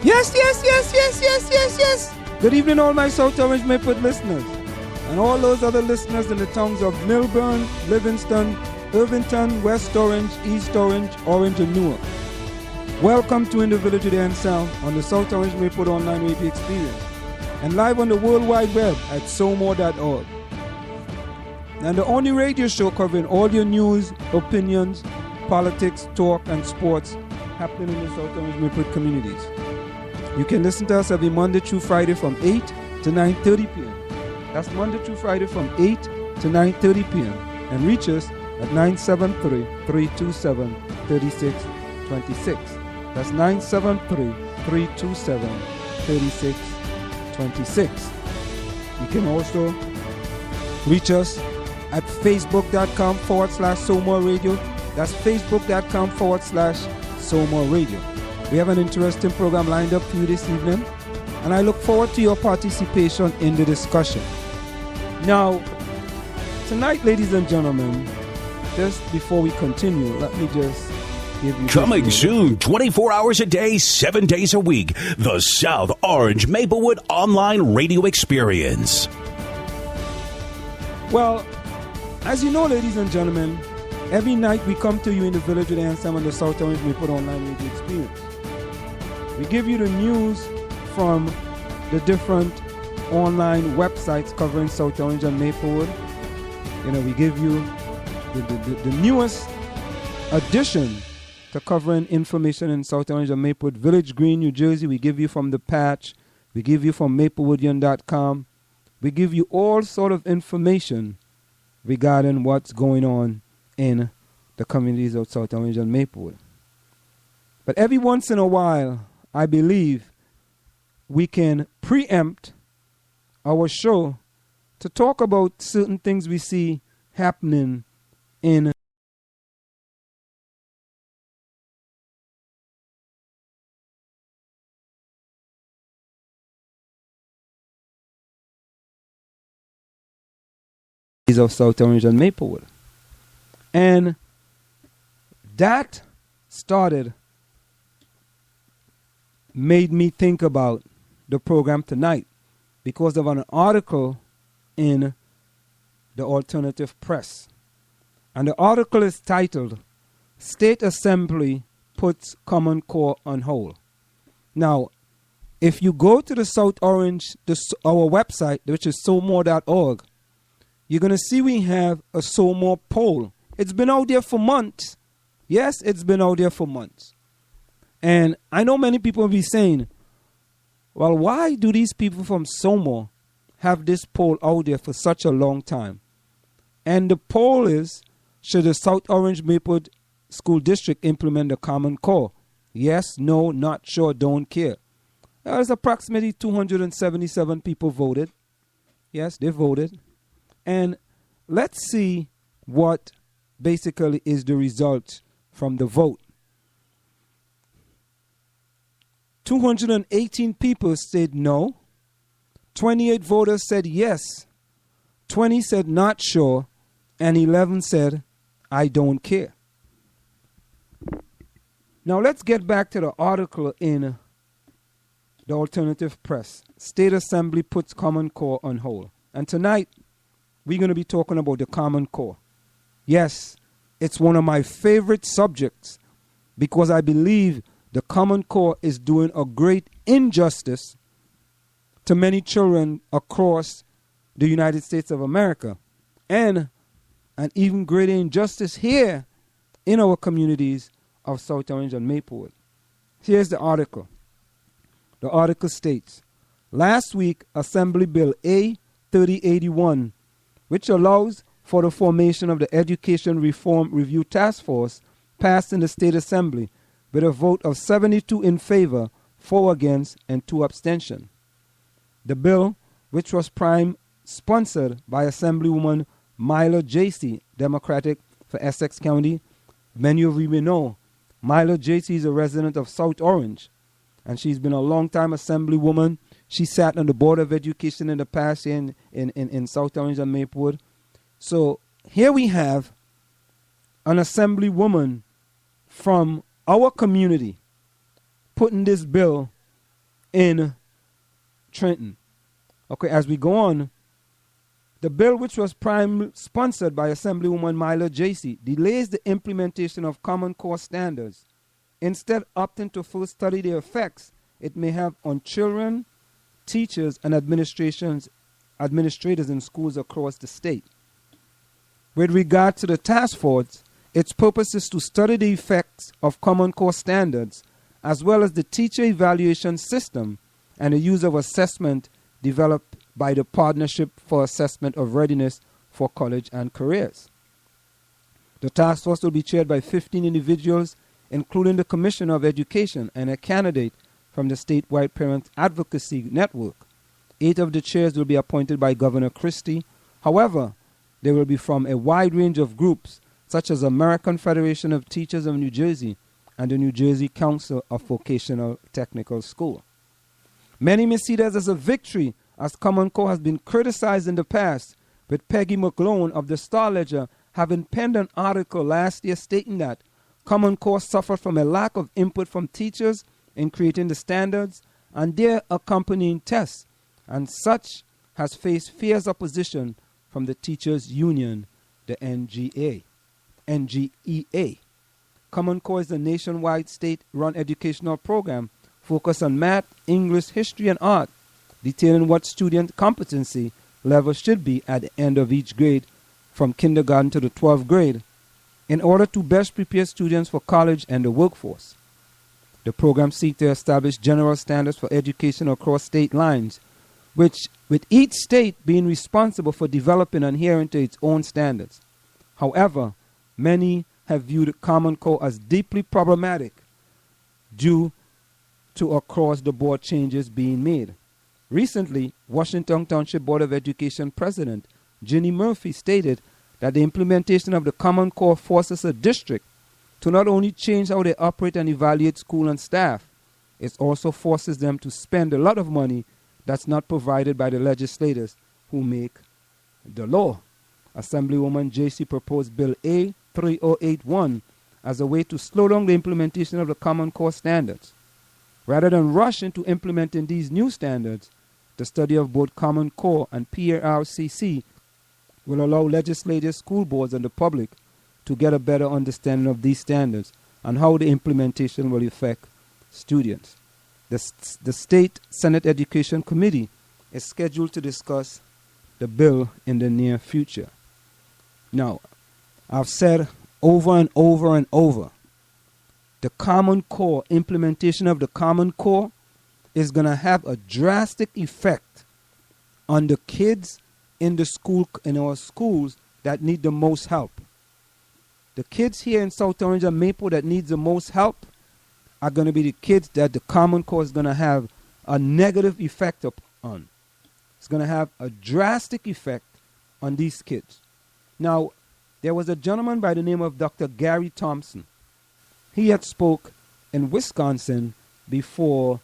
Yes. Good evening, all my South Orange Maplewood listeners, and all those other listeners in the towns of Milburn, Livingston, Irvington, West Orange, East Orange, Orange, and Newark. Welcome to In the Village with Anselm on the South Orange Maplewood Online Radio Experience, and live on the World Wide Web at somore.org. And the only radio show covering all your news, opinions, politics, talk, and sports happening in the South Orange Maplewood communities. You can listen to us every Monday through Friday from 8 to 9:30 p.m. That's Monday through Friday from 8 to 9:30 p.m. And reach us at 973-327-3626. That's 973-327-3626. You can also reach us at facebook.com/SoMore Radio. That's facebook.com/SoMore Radio. We have an interesting program lined up for you this evening, and I look forward to your participation in the discussion. Now, tonight, ladies and gentlemen, just before we continue, let me just give you... Coming soon, 24 hours a day, 7 days a week, the South Orange Maplewood Online Radio Experience. Well, as you know, ladies and gentlemen, every night we come to you in the Village with Anselm on the South Orange Maplewood Online Radio Experience. We give you the news from the different online websites covering South Orange and Maplewood. You know, we give you the newest addition to covering information in South Orange and Maplewood. Village Green, New Jersey, we give you from The Patch. We give you from maplewoodian.com. We give you all sort of information regarding what's going on in the communities of South Orange and Maplewood. But every once in a while, I believe we can preempt our show to talk about certain things we see happening in of South Orange and Maplewood. And that made me think about the program tonight because of an article in the alternative press. And the article is titled, State Assembly Puts Common Core on Hold. Now, if you go to the South Orange, our website, which is somore.org, you're going to see we have a SoMore poll. It's been out there for months. Yes, it's been out there for months. And I know many people will be saying, well, why do these people from SoMore have this poll out there for such a long time? And the poll is, should the South Orange Maplewood School District implement the Common Core? Yes, no, not sure, don't care. There's approximately 277 people voted. Yes, they voted. And let's see what basically is the result from the vote. 218 people said no. 28 voters said yes. 20 said not sure. And 11 said, I don't care. Now let's get back to the article in the alternative press. State Assembly puts Common Core on hold. And tonight, we're going to be talking about the Common Core. Yes, it's one of my favorite subjects because I believe the Common Core is doing a great injustice to many children across the United States of America, and an even greater injustice here in our communities of South Orange and Maplewood. Here's the article. The article states, last week, Assembly Bill A 3081, which allows for the formation of the Education Reform Review Task Force, passed in the State Assembly with a vote of 72 in favor, 4 against, and 2 abstention. The bill, which was sponsored by Assemblywoman Myla J.C., Democratic for Essex County. Many of you may know, Myla J.C. is a resident of South Orange, and she's been a long-time Assemblywoman. She sat on the Board of Education in the past here in South Orange and Maplewood. So here we have an Assemblywoman from our community putting this bill in Trenton. Okay, as we go on, the bill, which was sponsored by Assemblywoman Myla Jacey, delays the implementation of Common Core standards, instead opting to first study the effects it may have on children, teachers, and administrators in schools across the state. With regard to the task force, its purpose is to study the effects of Common Core standards, as well as the teacher evaluation system and the use of assessment developed by the Partnership for Assessment of Readiness for College and Careers. The task force will be chaired by 15 individuals, including the Commissioner of Education and a candidate from the statewide Parent Advocacy Network. 8 of the chairs will be appointed by Governor Christie. However, they will be from a wide range of groups, such as American Federation of Teachers of New Jersey and the New Jersey Council of Vocational Technical School. Many may see this as a victory, as Common Core has been criticized in the past, with Peggy McGlone of the Star-Ledger having penned an article last year stating that Common Core suffered from a lack of input from teachers in creating the standards and their accompanying tests, and such has faced fierce opposition from the teachers' union, the NGEA. Common Core is a nationwide state-run educational program focused on math, English, history, and art, detailing what student competency level should be at the end of each grade from kindergarten to the 12th grade in order to best prepare students for college and the workforce. The program seeks to establish general standards for education across state lines, which with each state being responsible for developing and adhering to its own standards. However, many have viewed Common Core as deeply problematic due to across-the-board changes being made. Recently, Washington Township Board of Education President Ginny Murphy stated that the implementation of the Common Core forces a district to not only change how they operate and evaluate school and staff, it also forces them to spend a lot of money that's not provided by the legislators who make the law. Assemblywoman Jacey proposed Bill A 3081 as a way to slow down the implementation of the Common Core standards. Rather than rush into implementing these new standards, the study of both Common Core and PRCC will allow legislators, school boards, and the public to get a better understanding of these standards and how the implementation will affect students. The State Senate Education Committee is scheduled to discuss the bill in the near future. Now, I've said over and over and over, the Common Core, implementation of the Common Core is going to have a drastic effect on the kids in our schools that need the most help. The kids here in South Orange and Maple that needs the most help are going to be the kids that the Common Core is going to have a negative effect on. It's going to have a drastic effect on these kids. Now, there was a gentleman by the name of Dr. Gary Thompson. He had spoke in Wisconsin before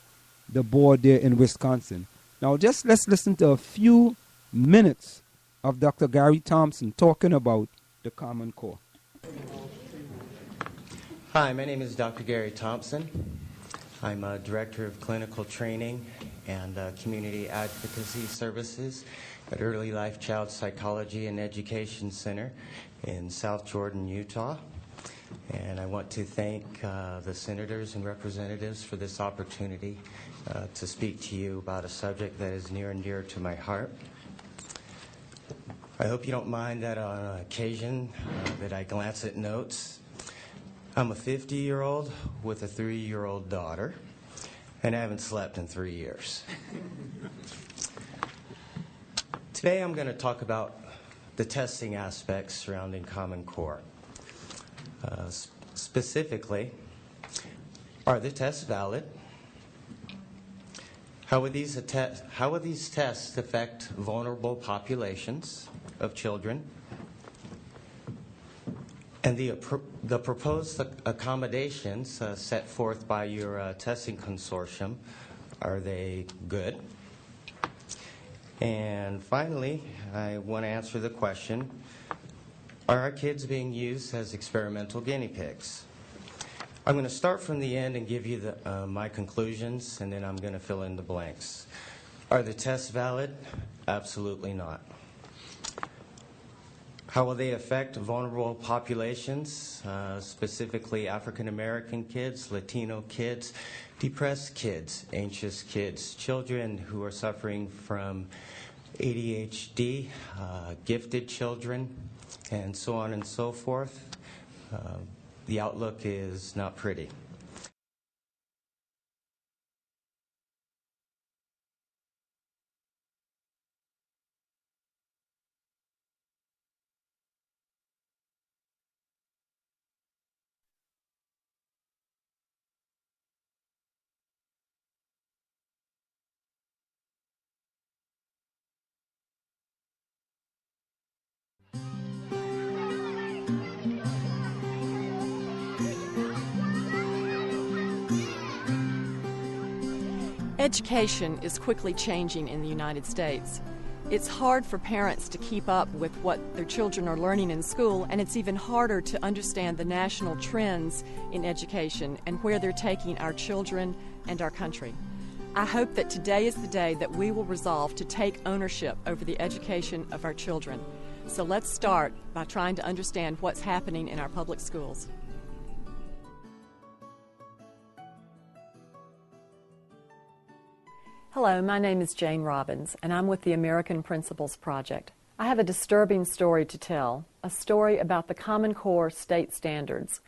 the board there in Wisconsin. Now, let's listen to a few minutes of Dr. Gary Thompson talking about the Common Core. Hi, my name is Dr. Gary Thompson. I'm a Director of Clinical Training and Community Advocacy Services at Early Life Child Psychology and Education Center in South Jordan, Utah. And I want to thank the senators and representatives for this opportunity to speak to you about a subject that is near and dear to my heart. I hope you don't mind that on occasion that I glance at notes. I'm a 50-year-old with a 3-year-old daughter, and I haven't slept in 3 years. Today I'm going to talk about the testing aspects surrounding Common Core. Specifically, are the tests valid? How would these tests affect vulnerable populations of children? And the proposed accommodations set forth by your testing consortium, are they good? And finally, I want to answer the question, are our kids being used as experimental guinea pigs? I'm going to start from the end and give you my conclusions, and then I'm going to fill in the blanks. Are the tests valid? Absolutely not. How will they affect vulnerable populations, specifically African American kids, Latino kids, depressed kids, anxious kids, children who are suffering from ADHD, gifted children, and so on and so forth? The outlook is not pretty. Education is quickly changing in the United States. It's hard for parents to keep up with what their children are learning in school, and it's even harder to understand the national trends in education and where they're taking our children and our country. I hope that today is the day that we will resolve to take ownership over the education of our children. So let's start by trying to understand what's happening in our public schools. Hello, my name is Jane Robbins, and I'm with the American Principles Project. I have a disturbing story to tell, a story about the Common Core state standards,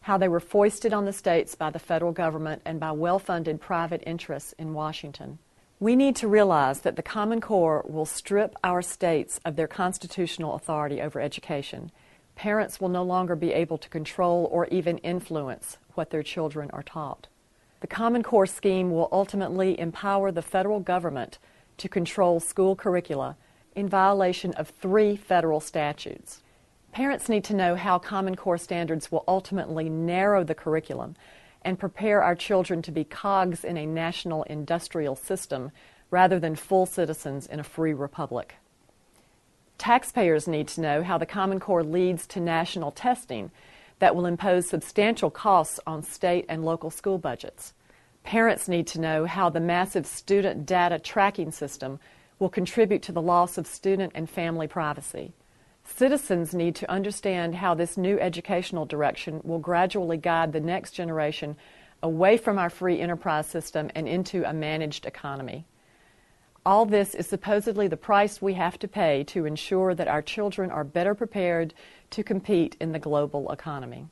how they were foisted on the states by the federal government and by well-funded private interests in Washington. We need to realize that the Common Core will strip our states of their constitutional authority over education. Parents will no longer be able to control or even influence what their children are taught. The Common Core scheme will ultimately empower the federal government to control school curricula in violation of 3 federal statutes. Parents need to know how Common Core standards will ultimately narrow the curriculum and prepare our children to be cogs in a national industrial system rather than full citizens in a free republic. Taxpayers need to know how the Common Core leads to national testing that will impose substantial costs on state and local school budgets. Parents need to know how the massive student data tracking system will contribute to the loss of student and family privacy. Citizens need to understand how this new educational direction will gradually guide the next generation away from our free enterprise system and into a managed economy. All this is supposedly the price we have to pay to ensure that our children are better prepared to compete in the global economy.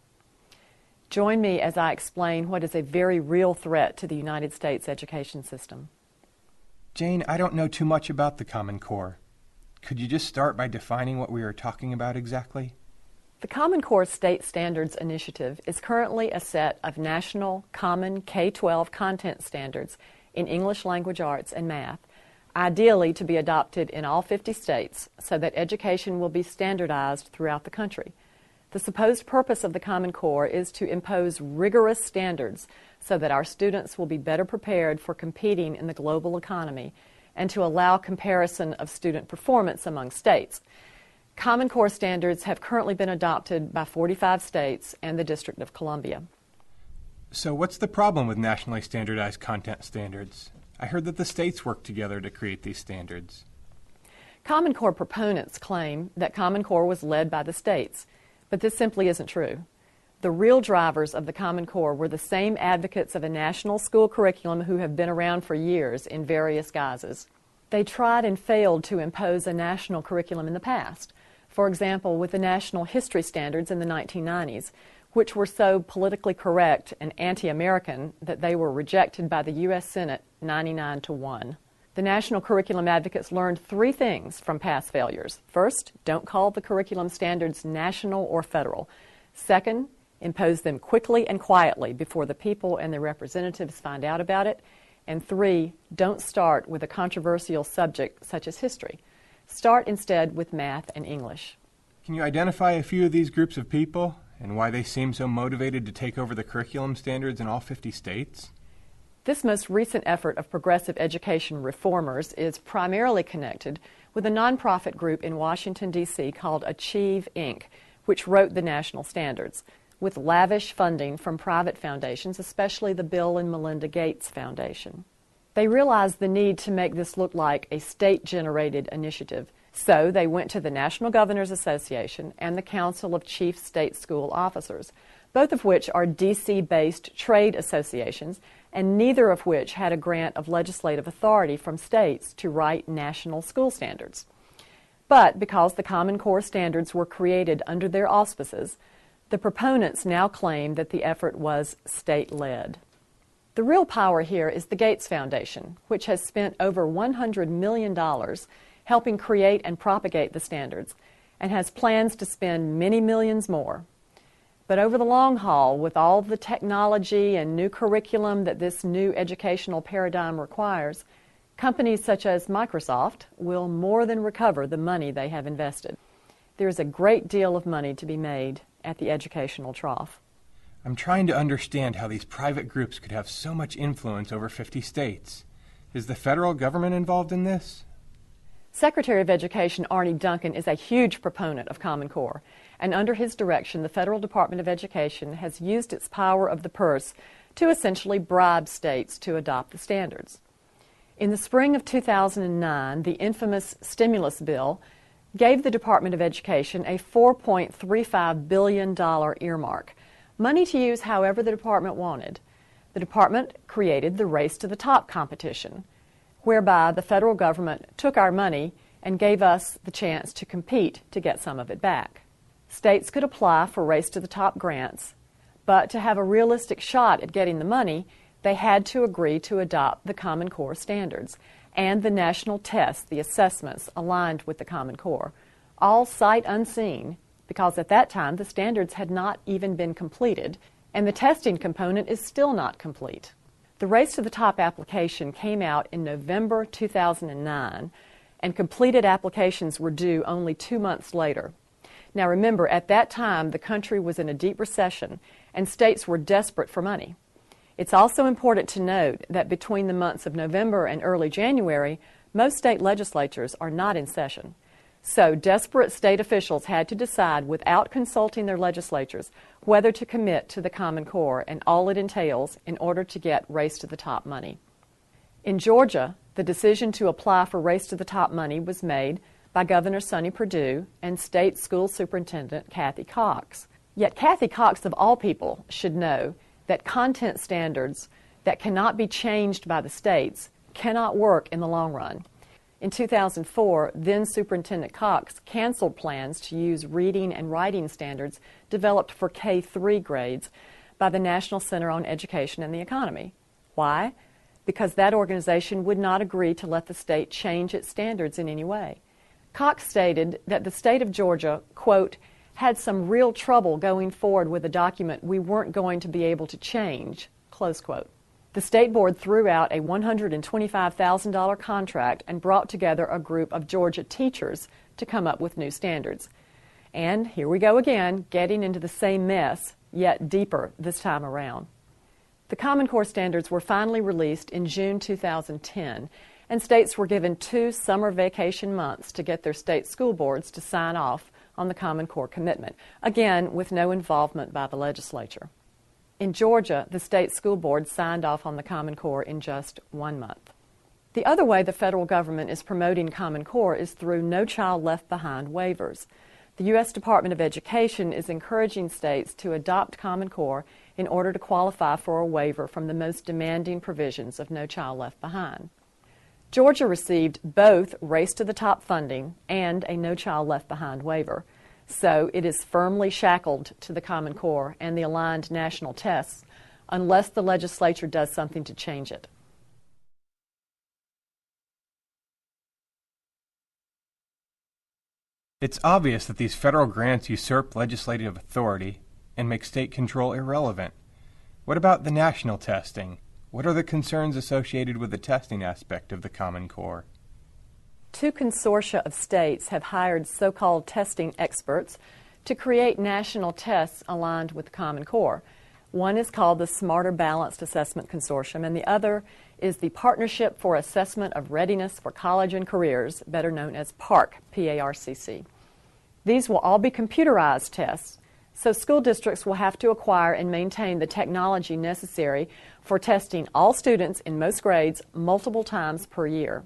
Join me as I explain what is a very real threat to the United States education system. Jane, I don't know too much about the Common Core. Could you just start by defining what we are talking about exactly? The Common Core State Standards Initiative is currently a set of national common K-12 content standards in English language arts and math, ideally to be adopted in all 50 states so that education will be standardized throughout the country. The supposed purpose of the Common Core is to impose rigorous standards so that our students will be better prepared for competing in the global economy and to allow comparison of student performance among states. Common Core standards have currently been adopted by 45 states and the District of Columbia. So what's the problem with nationally standardized content standards? I heard that the states work together to create these standards. Common Core proponents claim that Common Core was led by the states, but this simply isn't true. The real drivers of the Common Core were the same advocates of a national school curriculum who have been around for years in various guises. They tried and failed to impose a national curriculum in the past. For example, with the national history standards in the 1990s, which were so politically correct and anti-American that they were rejected by the U.S. Senate 99-1. The national curriculum advocates learned 3 things from past failures. First, don't call the curriculum standards national or federal. Second, impose them quickly and quietly before the people and their representatives find out about it. And 3, don't start with a controversial subject such as history. Start instead with math and English. Can you identify a few of these groups of people and why they seem so motivated to take over the curriculum standards in all 50 states? This most recent effort of progressive education reformers is primarily connected with a nonprofit group in Washington, D.C. called Achieve, Inc., which wrote the national standards. with lavish funding from private foundations, especially the Bill and Melinda Gates Foundation. They realized the need to make this look like a state-generated initiative, so they went to the National Governors Association and the Council of Chief State School Officers, both of which are D.C.-based trade associations, and neither of which had a grant of legislative authority from states to write national school standards. But because the Common Core standards were created under their auspices, the proponents now claim that the effort was state-led. The real power here is the Gates Foundation, which has spent over $100 million helping create and propagate the standards, and has plans to spend many millions more. But over the long haul, with all the technology and new curriculum that this new educational paradigm requires, companies such as Microsoft will more than recover the money they have invested. There is a great deal of money to be made at the educational trough. I'm trying to understand how these private groups could have so much influence over 50 states. Is the federal government involved in this? Secretary of Education Arne Duncan is a huge proponent of Common Core, and under his direction, the Federal Department of Education has used its power of the purse to essentially bribe states to adopt the standards. In the spring of 2009, the infamous stimulus bill gave the Department of Education a $4.35 billion earmark, money to use however the department wanted. The department created the Race to the Top competition, whereby the federal government took our money and gave us the chance to compete to get some of it back. States could apply for Race to the Top grants, but to have a realistic shot at getting the money, they had to agree to adopt the Common Core standards and the national tests, the assessments aligned with the Common Core, all sight unseen, because at that time the standards had not even been completed, and the testing component is still not complete. The Race to the Top application came out in November 2009, and completed applications were due only 2 months later. Now remember, at that time the country was in a deep recession, and states were desperate for money. It's also important to note that between the months of November and early January, most state legislatures are not in session. So desperate state officials had to decide without consulting their legislatures whether to commit to the Common Core and all it entails in order to get Race to the Top money. In Georgia, the decision to apply for Race to the Top money was made by Governor Sonny Perdue and State School Superintendent Kathy Cox. Yet Kathy Cox, of all people, should know that content standards that cannot be changed by the states cannot work in the long run. In 2004, then Superintendent Cox canceled plans to use reading and writing standards developed for K-3 grades by the National Center on Education and the Economy. Why? Because that organization would not agree to let the state change its standards in any way. Cox stated that the state of Georgia, quote, had some real trouble going forward with a document we weren't going to be able to change, close quote. The state board threw out a $125,000 contract and brought together a group of Georgia teachers to come up with new standards. And here we go again, getting into the same mess, yet deeper this time around. The Common Core standards were finally released in June 2010, and states were given 2 summer vacation months to get their state school boards to sign off on the Common Core commitment, again with no involvement by the legislature. In Georgia, the state school board signed off on the Common Core in just 1 month. The other way the federal government is promoting Common Core is through No Child Left Behind waivers. The U.S. Department of Education is encouraging states to adopt Common Core in order to qualify for a waiver from the most demanding provisions of No Child Left Behind. Georgia received both Race to the Top funding and a No Child Left Behind waiver, so it is firmly shackled to the Common Core and the aligned national tests unless the legislature does something to change it. It's obvious that these federal grants usurp legislative authority and make state control irrelevant. What about the national testing? What are the concerns associated with the testing aspect of the Common Core? 2 consortia of states have hired so-called testing experts to create national tests aligned with the Common Core. One is called the Smarter Balanced Assessment Consortium, and the other is the Partnership for Assessment of Readiness for College and Careers, better known as PARCC, P-A-R-C-C. These will all be computerized tests, So school districts will have to acquire and maintain the technology necessary for testing all students in most grades multiple times per year.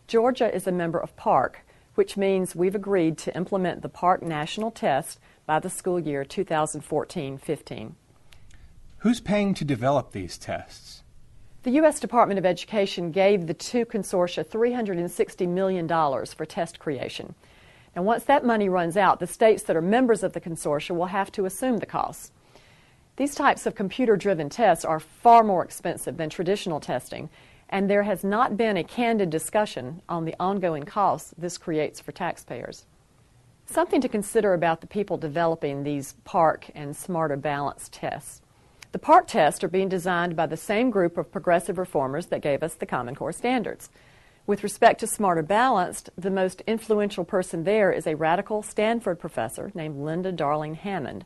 Georgia is a member of PARC, which means we've agreed to implement the PARC National Test by the school year 2014-15. Who's paying to develop these tests? The U.S. Department of Education gave the two consortia $360 million for test creation. Now, once that money runs out, the states that are members of the consortia will have to assume the costs. These types of computer-driven tests are far more expensive than traditional testing, and there has not been a candid discussion on the ongoing costs this creates for taxpayers. Something to consider about the people developing these PARC and Smarter Balance tests. The PARC tests are being designed by the same group of progressive reformers that gave us the Common Core standards. With respect to Smarter Balanced, the most influential person there is a radical Stanford professor named Linda Darling Hammond,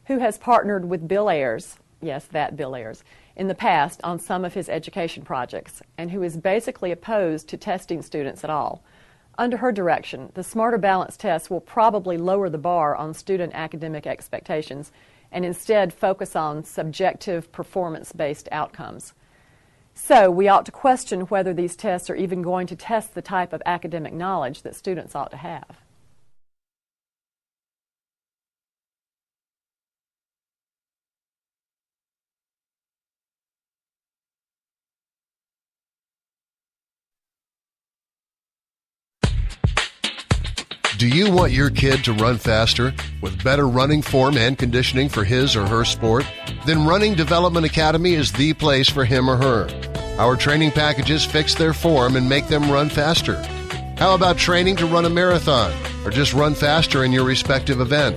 who has partnered with Bill Ayers, yes, that Bill Ayers, in the past on some of his education projects, and who is basically opposed to testing students at all. Under her direction, the Smarter Balanced test will probably lower the bar on student academic expectations and instead focus on subjective performance-based outcomes. So we ought to question whether these tests are even going to test the type of academic knowledge that students ought to have. Do you want your kid to run faster with better running form and conditioning for his or her sport? Then Running Development Academy is the place for him or her. Our training packages fix their form and make them run faster. How about training to run a marathon or just run faster in your respective event?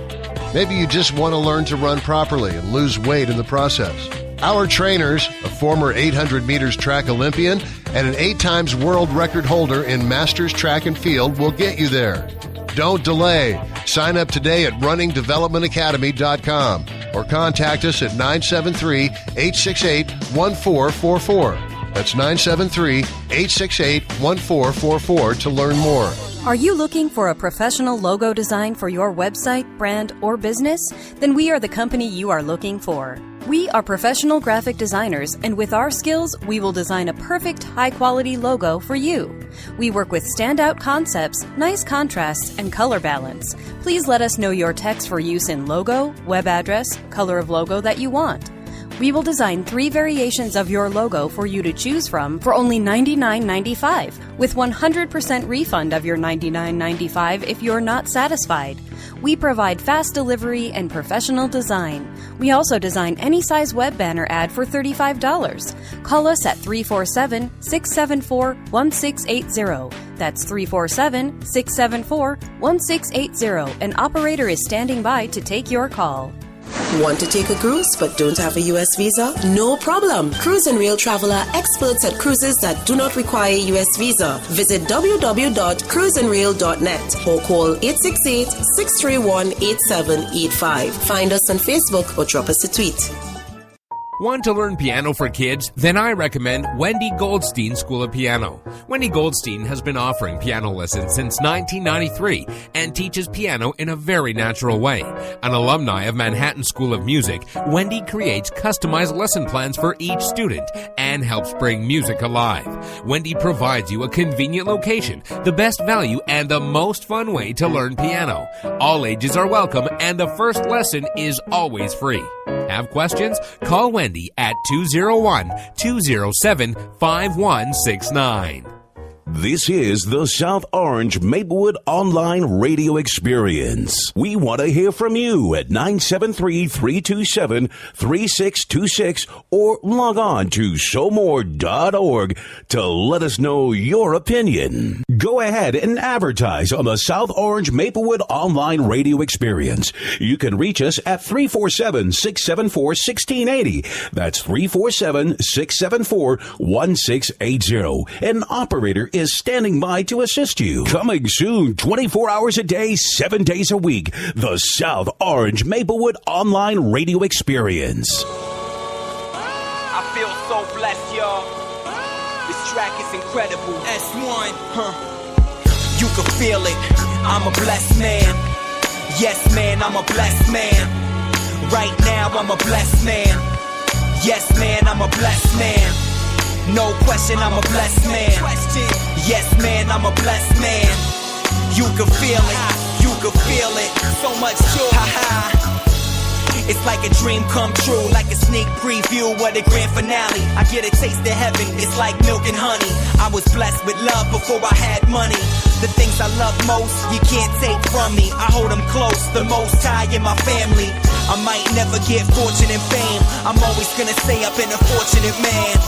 Maybe you just want to learn to run properly and lose weight in the process. Our trainers, a former 800 meters track Olympian and an 8 times world record holder in Masters Track and Field, will get you there. Don't delay. Sign up today at runningdevelopmentacademy.com or contact us at 973-868-1444. That's 973-868-1444 to learn more. Are you looking for a professional logo design for your website, brand, or business? Then we are the company you are looking for. We are professional graphic designers, and with our skills, we will design a perfect, high-quality logo for you. We work with standout concepts, nice contrasts, and color balance. Please let us know your text for use in logo, web address, color of logo that you want. We will design 3 variations of your logo for you to choose from for only $99.95, with 100% refund of your $99.95 if you're not satisfied. We provide fast delivery and professional design. We also design any size web banner ad for $35. Call us at 347-674-1680. That's 347-674-1680. An operator is standing by to take your call. Want to take a cruise but don't have a U.S. visa? No problem. Cruise and Rail Travel are experts at cruises that do not require a U.S. visa. Visit www.cruiseandrail.net or call 868-631-8785. Find us on Facebook or drop us a tweet. Want to learn piano for kids? Then I recommend Wendy Goldstein School of Piano. Wendy Goldstein has been offering piano lessons since 1993 and teaches piano in a very natural way. An alumni of Manhattan School of Music, Wendy creates customized lesson plans for each student and helps bring music alive. Wendy provides you a convenient location, the best value, and the most fun way to learn piano. All ages are welcome, and the first lesson is always free. Have questions? Call Wendy at 201-207-5169. This is the South Orange Maplewood Online Radio Experience. We want to hear from you at 973-327-3626 or log on to showmore.org to let us know your opinion. Go ahead and advertise on the South Orange Maplewood Online Radio Experience. You can reach us at 347-674-1680. That's 347-674-1680. An operator is standing by to assist you. Coming soon, 24 hours a day, 7 days a week, the South Orange Maplewood Online Radio Experience. I feel so blessed, y'all. This track is incredible. S1, You can feel it. I'm a blessed man. Yes, man, I'm a blessed man. Right now I'm a blessed man. Yes, man, I'm a blessed man. No question, I'm a blessed man. Yes, man, I'm a blessed man. You can feel it, you can feel it. So much joy, haha. It's like a dream come true, like a sneak preview of the grand finale. I get a taste of heaven, it's like milk and honey. I was blessed with love before I had money. The things I love most, you can't take from me. I hold them close, the most high in my family. I might never get fortune and fame, I'm always gonna say I've been a fortunate man.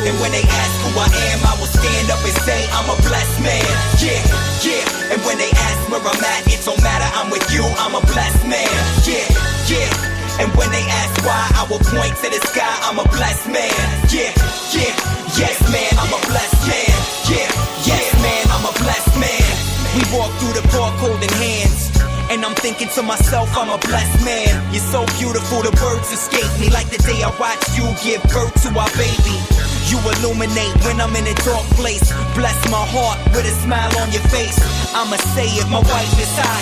And when they ask who I am, I will stand up and say I'm a blessed man. Yeah, yeah. And when they ask where I'm at, it don't matter, I'm with you, I'm a blessed man. Yeah, yeah. And when they ask why, I will point to the sky, I'm a blessed man. Yeah, yeah. Yes, man, I'm a blessed man. Yeah, yes, man, I'm a blessed man. We walk through the park holding hands, and I'm thinking to myself, I'm a blessed man. You're so beautiful, the words escape me, like the day I watched you give birth to our baby. You illuminate when I'm in a dark place. Bless my heart with a smile on your face. I'ma say it, my wife is hot,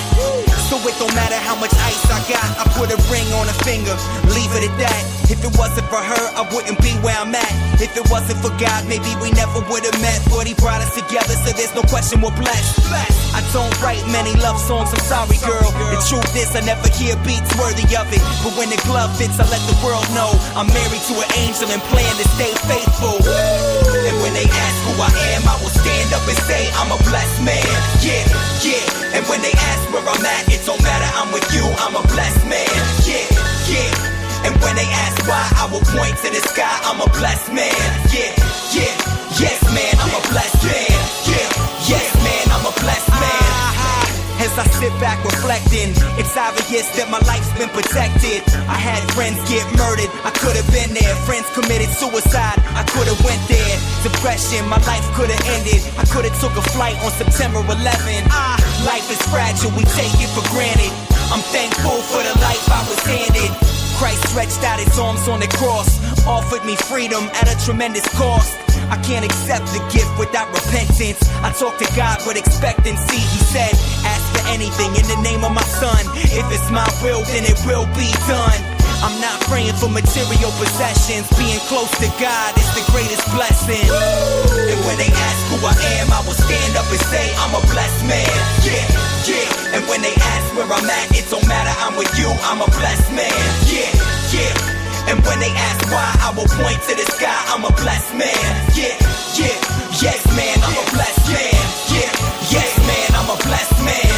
so it don't matter how much ice I got. I put a ring on a finger, leave it at that. If it wasn't for her, I wouldn't be where I'm at. If it wasn't for God, maybe we never would've met. But he brought us together, so there's no question we're blessed. I don't write many love songs, I'm sorry girl. The truth is I never hear beats worthy of it. But when the glove fits, I let the world know I'm married to an angel and plan to stay faithful. And when they ask who I am, I will stand up and say I'm a blessed man. Yeah, yeah. And when they ask where I'm at, it don't matter, I'm with you, I'm a blessed man. Yeah, yeah. And when they ask why, I will point to the sky, I'm a blessed man. Yeah, yeah. Yes, man, I'm a blessed man. Yeah, yes, man, I'm a blessed man. As I sit back reflecting, it's obvious that my life's been protected. I had friends get murdered, I could've been there. Friends committed suicide, I could've went there. Depression, my life could've ended. I could've took a flight on September 11. Life is fragile, we take it for granted. I'm thankful for the life I was handed. Christ stretched out his arms on the cross, offered me freedom at a tremendous cost. I can't accept the gift without repentance. I talk to God with expectancy. He said, ask for anything in the name of my son. If it's my will, then it will be done. I'm not praying for material possessions. Being close to God is the greatest blessing. And when they ask who I am, I will stand up and say I'm a blessed man. Yeah, yeah. And when they ask where I'm at, it don't matter, I'm with you, I'm a blessed man. Yeah, yeah. And when they ask why, I will point to the sky, I'm a blessed man. Yeah, yeah. Yes, man, I'm a blessed man. Yeah, yes, man, I'm a blessed man.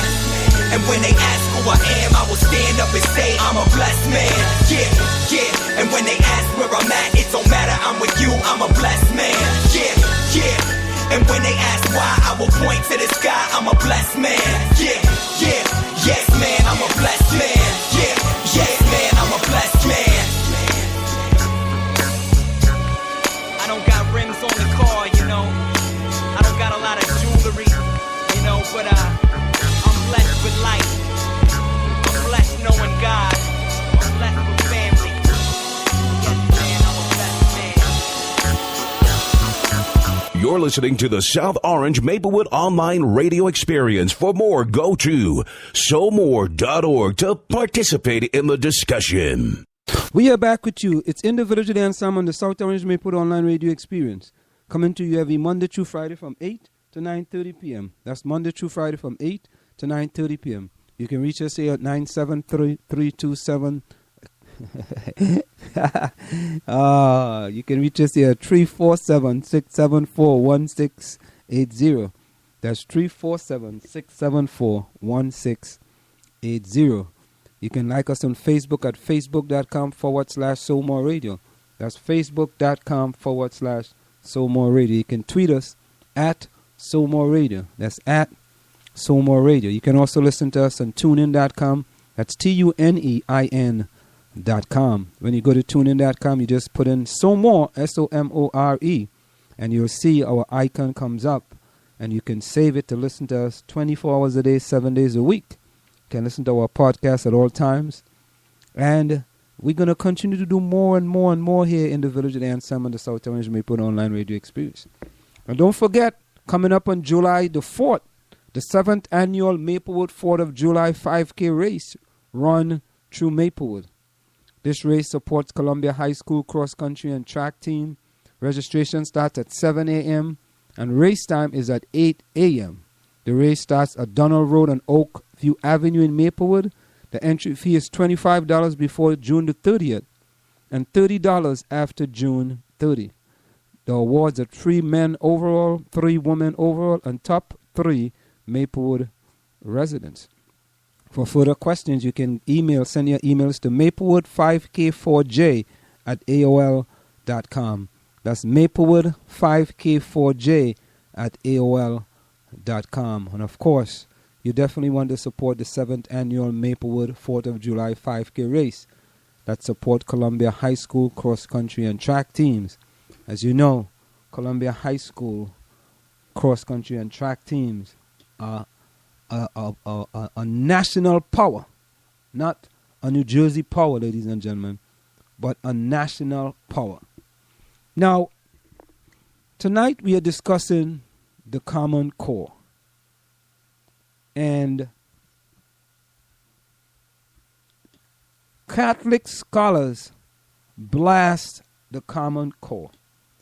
And when they ask who I am, I will stand up and say I'm a blessed man. Yeah, yeah. And when they ask where I'm at, it don't matter, I'm with you, I'm a blessed man. Yeah, yeah. And when they ask why, I will point to the sky, I'm a blessed man. Yeah, yeah. Yes, man, I'm a blessed man. Yeah, yes, man, I'm a blessed man. I don't got rims on the car, you know. I don't got a lot of jewelry, you know, but I'm blessed with life. I'm blessed knowing God. I'm blessed with family. Yes, man, I'm a blessed man. You're listening to the South Orange Maplewood Online Radio Experience. For more, go to SoMore.org to participate in the discussion. We are back with you. It's in the village of the Anselm on the South Orange Maplewood Online Radio Experience. Coming to you every Monday through Friday from 8 to 9:30 p.m. That's Monday through Friday from 8 to 9:30 p.m. You can reach us here at 973-327. You can reach us here at 347-674-1680. That's 347-674-1680. You can like us on Facebook at facebook.com/SoMore Radio. That's facebook.com/SoMore Radio. You can tweet us at SoMore Radio. That's at SoMore Radio. You can also listen to us on tunein.com. That's TUNEIN.com. When you go to tunein.com, you just put in SoMore, SOMORE, and you'll see our icon comes up, and you can save it to listen to us 24 hours a day, 7 days a week. You can listen to our podcast at all times. And we're going to continue to do more and more and more here in the village of the Anselm and the South Orange Maplewood Online Radio Experience. And don't forget, coming up on July the 4th, the 7th annual Maplewood 4th of July 5K race run through Maplewood. This race supports Columbia High School cross country and track team. Registration starts at 7 a.m. and race time is at 8 a.m. The race starts at Donald Road and Oak View Avenue in Maplewood. The entry fee is $25 before June the 30th and $30 after June 30. The awards are 3 men overall, 3 women overall, and top 3 Maplewood residents. For further questions, you can send your emails to maplewood5k4j@aol.com. That's maplewood5k4j@aol.com. And of course, you definitely want to support the 7th annual Maplewood 4th of July 5K race that support Columbia High School cross country and track teams. As you know, Columbia High School cross country and track teams are a national power, not a New Jersey power, ladies and gentlemen, but a national power. Now, tonight we are discussing the Common Core. And Catholic scholars blast the Common Core.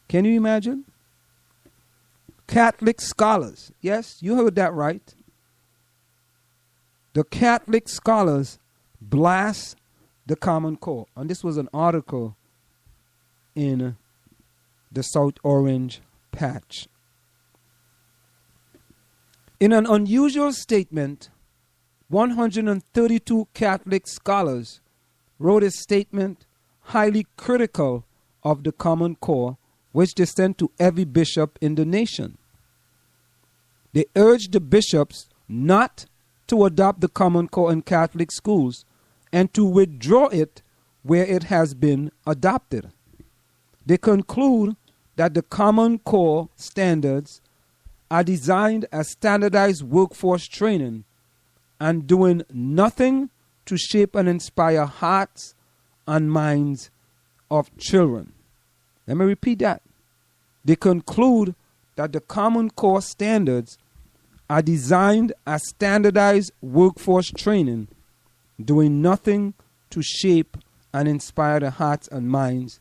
Can you imagine? Catholic scholars. Yes, you heard that right. The Catholic scholars blast the Common Core. And this was an article in the South Orange Patch. In an unusual statement, 132 Catholic scholars wrote a statement highly critical of the Common Core, which they sent to every bishop in the nation. They urged the bishops not to adopt the Common Core in Catholic schools and to withdraw it where it has been adopted. They conclude that the Common Core standards are designed as standardized workforce training and doing nothing to shape and inspire hearts and minds of children. Let me repeat that. They conclude that the Common Core standards are designed as standardized workforce training, doing nothing to shape and inspire the hearts and minds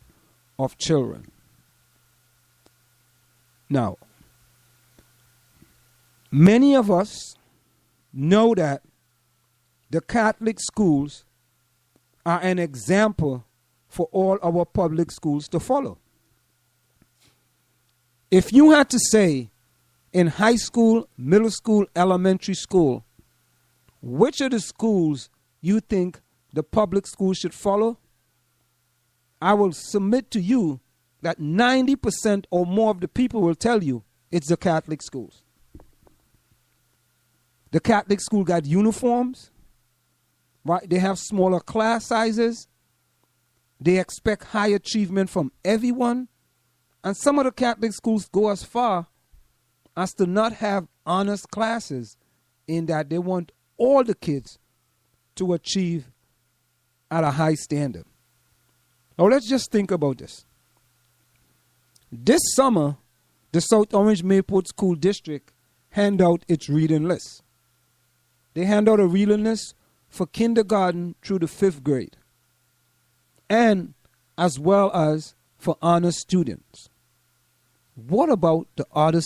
of children. Now, many of us know that the Catholic schools are an example for all our public schools to follow. If you had to say in high school, middle school, elementary school, which of the schools you think the public schools should follow, I will submit to you that 90% or more of the people will tell you it's the Catholic schools. The Catholic school got uniforms, right? They have smaller class sizes. They expect high achievement from everyone. And some of the Catholic schools go as far as to not have honors classes, in that they want all the kids to achieve at a high standard. Now let's just think about this. This summer, the South Orange Maplewood School District hand out its reading list. They hand out a reading list for kindergarten through the 5th grade, and as well as for honor students. What about the other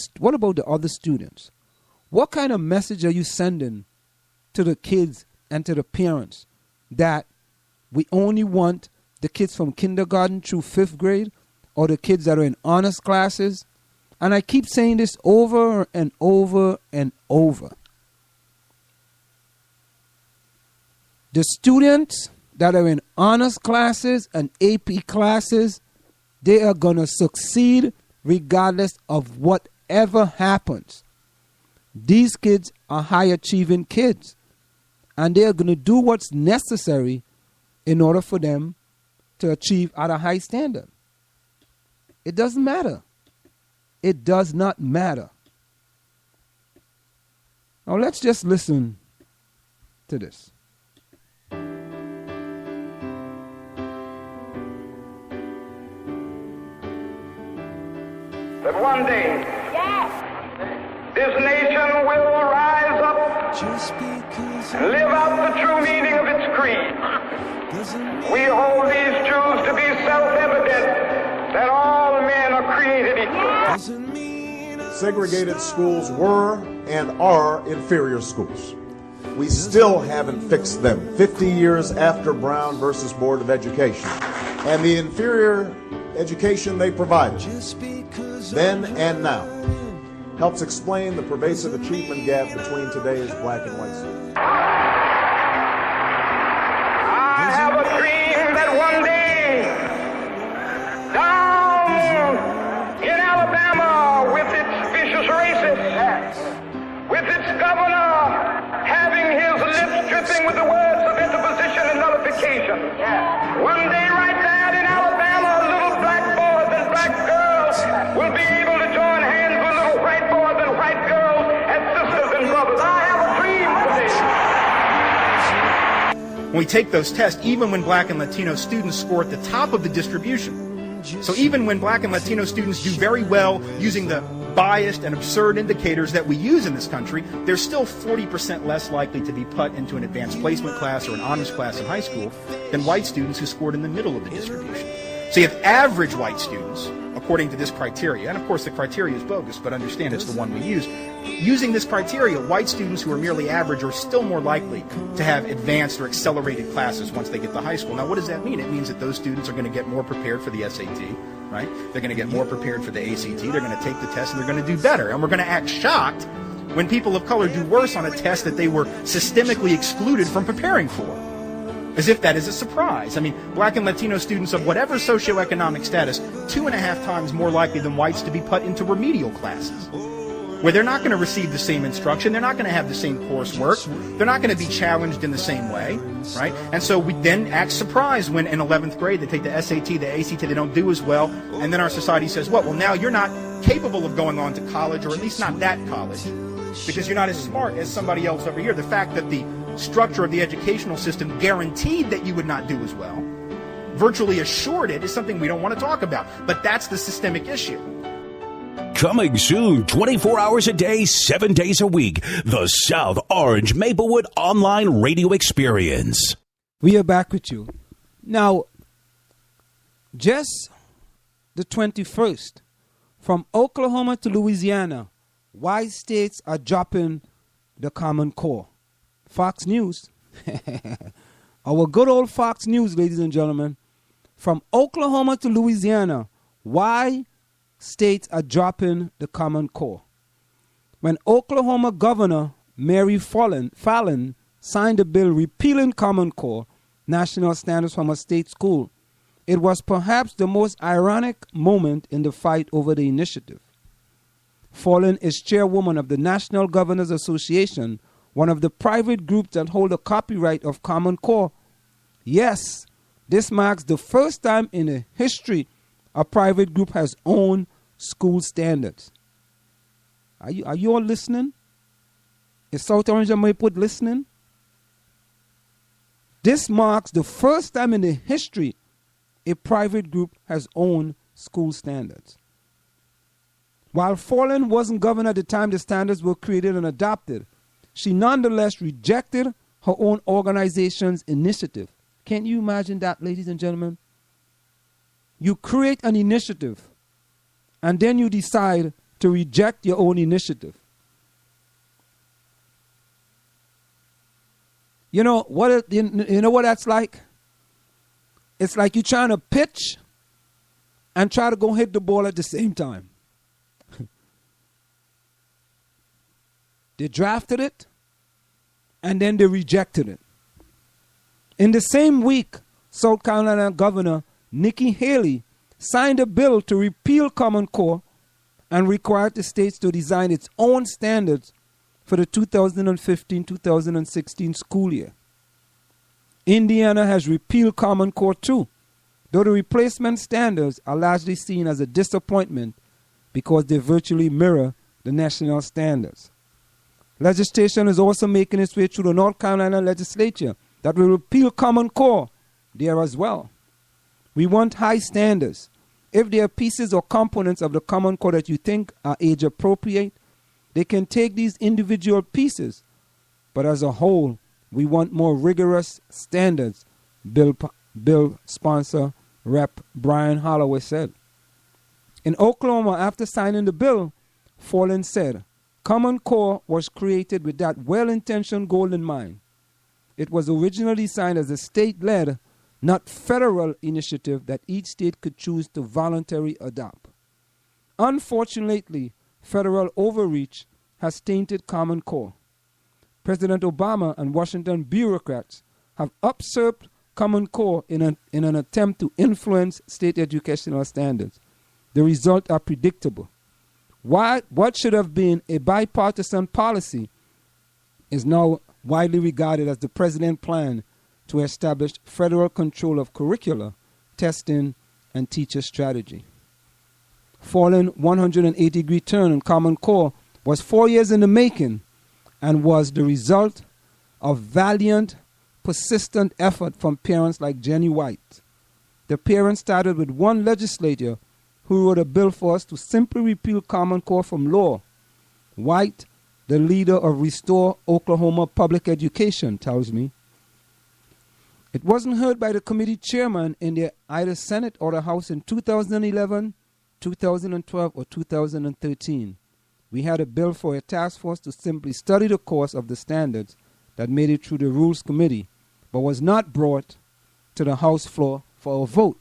students? What kind of message are you sending to the kids and to the parents that we only want the kids from kindergarten through 5th grade, or the kids that are in honors classes? And I keep saying this over and over and over. The students that are in honors classes and AP classes, they are going to succeed regardless of whatever happens. These kids are high achieving kids, and they are going to do what's necessary in order for them to achieve at a high standard. It doesn't matter. It does not matter. Now let's just listen to this. That one day, this nation will rise up and live out the true meaning of its creed. We hold these truths to be self-evident, that all men are created equal. Segregated schools were and are inferior schools. We still haven't fixed them 50 years after Brown versus Board of Education. And the inferior education they provided, then and now, helps explain the pervasive achievement gap between today's black and white students. I have a dream that one day, down in Alabama, with its vicious racists, with its governor having his lips dripping with the words of interposition and nullification, one day right there in Alabama, little black boys and black girls will be able to join hands with little white boys and white girls as sisters and brothers. I have a dream today. When we take those tests, even when black and Latino students score at the top of the distribution, so even when black and Latino students do very well using the biased and absurd indicators that we use in this country, they're still 40% less likely to be put into an advanced placement class or an honors class in high school than white students who scored in the middle of the distribution. So you have average white students, according to this criteria, and of course the criteria is bogus, but understand it's the one we use. Using this criteria, white students who are merely average are still more likely to have advanced or accelerated classes once they get to high school. Now what does that mean? It means that those students are going to get more prepared for the SAT, right? They're going to get more prepared for the ACT, they're going to take the test, and they're going to do better. And we're going to act shocked when people of color do worse on a test that they were systemically excluded from preparing for, as if that is a surprise. I mean, black and Latino students of whatever socioeconomic status, 2.5 times more likely than whites to be put into remedial classes, where they're not going to receive the same instruction, they're not going to have the same coursework, they're not going to be challenged in the same way, right? And so we then act surprised when in 11th grade they take the SAT, the ACT, they don't do as well, and then our society says, well, now you're not capable of going on to college, or at least not that college, because you're not as smart as somebody else over here. The fact that the structure of the educational system guaranteed that you would not do as well, virtually assured it, is something we don't want to talk about. But that's the systemic issue. Coming soon, 24 hours a day, 7 days a week, the South Orange Maplewood online radio experience. We are back with you. Now, just the 21st, from Oklahoma to Louisiana, white states are dropping the Common Core. Fox News, our good old Fox News, ladies and gentlemen, from Oklahoma to Louisiana, why states are dropping the Common Core. When Oklahoma Governor Mary Fallin signed a bill repealing Common Core national standards from a state school, it was perhaps the most ironic moment in the fight over the initiative. Fallin is chairwoman of the National Governors Association, one of the private groups that hold the copyright of Common Core. Yes, this marks the first time in the history a private group has owned school standards. Are you all listening? Is South Orange and Maplewood listening? This marks the first time in the history a private group has owned school standards. While Fallin wasn't governor at the time the standards were created and adopted, she nonetheless rejected her own organization's initiative. Can you imagine that, ladies and gentlemen? You create an initiative, and then you decide to reject your own initiative. You know what that's like? It's like you're trying to pitch and try to go hit the ball at the same time. They drafted it, and then they rejected it. In the same week, South Carolina Governor Nikki Haley signed a bill to repeal Common Core and required the states to design its own standards for the 2015-2016 school year. Indiana has repealed Common Core too, though the replacement standards are largely seen as a disappointment because they virtually mirror the national standards. Legislation is also making its way through the North Carolina legislature that will repeal Common Core there as well. We want high standards. If there are pieces or components of the Common Core that you think are age appropriate, they can take these individual pieces but as a whole, we want more rigorous standards, bill sponsor Rep. Brian Holloway said. In Oklahoma, after signing the bill, Forlin said, Common Core was created with that well-intentioned goal in mind. It was originally signed as a state-led, not federal initiative that each state could choose to voluntarily adopt. Unfortunately, federal overreach has tainted Common Core. President Obama and Washington bureaucrats have usurped Common Core in an attempt to influence state educational standards. The results are predictable. What should have been a bipartisan policy is now widely regarded as the president's plan to establish federal control of curricula, testing, and teacher strategy. Forlin's 180-degree turn on Common Core was 4 years in the making and was the result of valiant, persistent effort from parents like Jenny White. The parents started with one legislator who wrote a bill for us to simply repeal Common Core from law. White, the leader of Restore Oklahoma Public Education, tells me. It wasn't heard by the committee chairman in either Senate or the House in 2011, 2012, or 2013. We had a bill for a task force to simply study the course of the standards that made it through the Rules Committee, but was not brought to the House floor for a vote.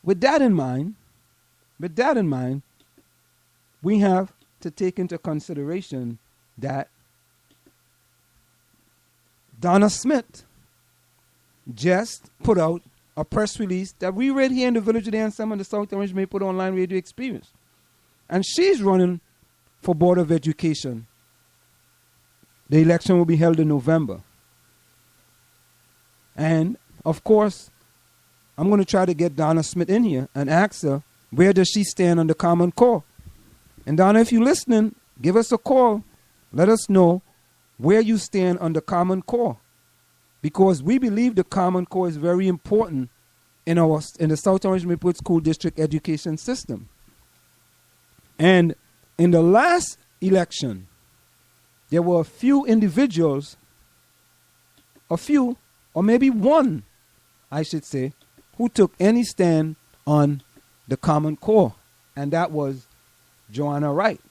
With that in mind, we have to take into consideration that Donna Smith just put out a press release that we read here in the Village of the Anselm and the South Orange Maplewood Online Radio Experience. And she's running for Board of Education. The election will be held in November. And, of course, I'm going to try to get Donna Smith in here and ask her, where does she stand on the Common Core? And Donna, if you're listening, give us a call. Let us know where you stand on the Common Core. Because we believe the Common Core is very important in the South Orange Maplewood School District education system. And in the last election, there were a few individuals, or maybe one, I should say, who took any stand on the Common Core, and that was Joanna Wright.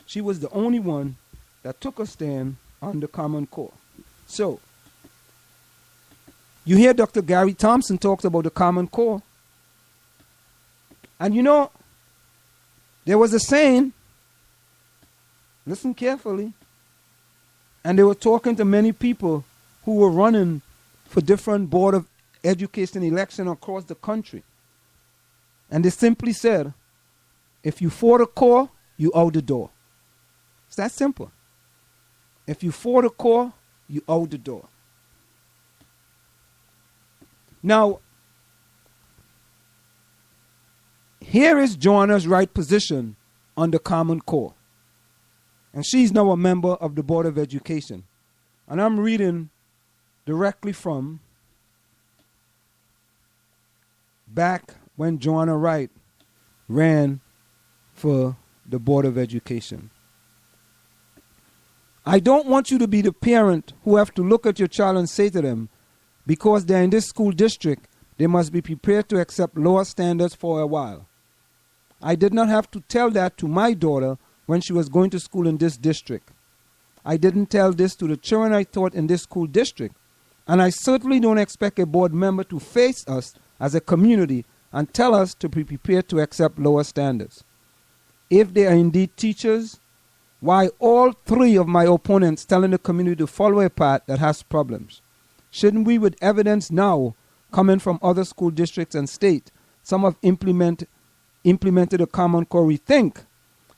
She was the only one that took a stand on the Common Core. So, you hear Dr. Gary Thompson talks about the Common Core. And you know, there was a saying, listen carefully, and they were talking to many people who were running for different Board of Education election across the country. And they simply said, if you for the core, you out the door. It's that simple. If you for the core, you out the door. Now, here is Joanna's right position on the Common Core. And she's now a member of the Board of Education. And I'm reading directly from back when Joanna Wright ran for the Board of Education. I don't want you to be the parent who have to look at your child and say to them, because they're in this school district, they must be prepared to accept lower standards for a while. I did not have to tell that to my daughter when she was going to school in this district. I didn't tell this to the children I taught in this school district. And I certainly don't expect a board member to face us as a community and tell us to be prepared to accept lower standards. If they are indeed teachers, why all three of my opponents telling the community to follow a path that has problems? Shouldn't we, with evidence now coming from other school districts and state, some have implemented a Common Core, rethink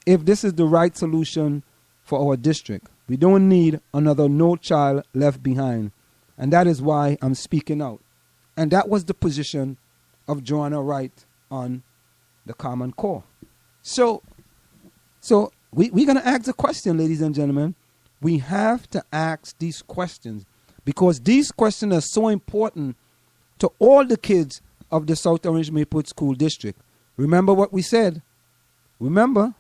if this is the right solution for our district? We don't need another No Child Left Behind. And that is why I'm speaking out. And that was the position of Joanna Wright on the Common Core. So we're going to ask the question, ladies and gentlemen. We have to ask these questions because these questions are so important to all the kids of the South Orange Maplewood School District. Remember what we said? Remember,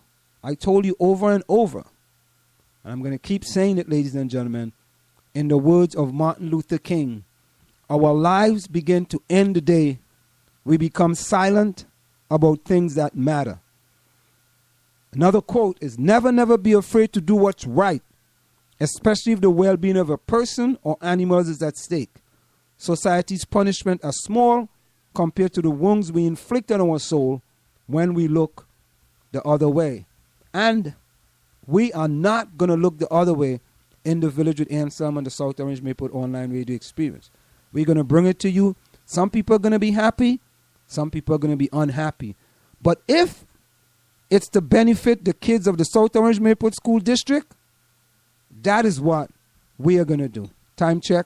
I told you over and over. And I'm going to keep saying it, ladies and gentlemen, in the words of Martin Luther King, our lives begin to end the day we become silent about things that matter. Another quote is, never, never be afraid to do what's right, especially if the well-being of a person or animals is at stake. Society's punishment are small compared to the wounds we inflict on our soul when we look the other way. And we are not going to look the other way in the Village with Anselm and the South Orange Maplewood online radio experience. We're going to bring it to you. Some people are going to be happy. Some people are going to be unhappy. But if it's to benefit the kids of the South Orange Maplewood School District, that is what we are going to do. Time check.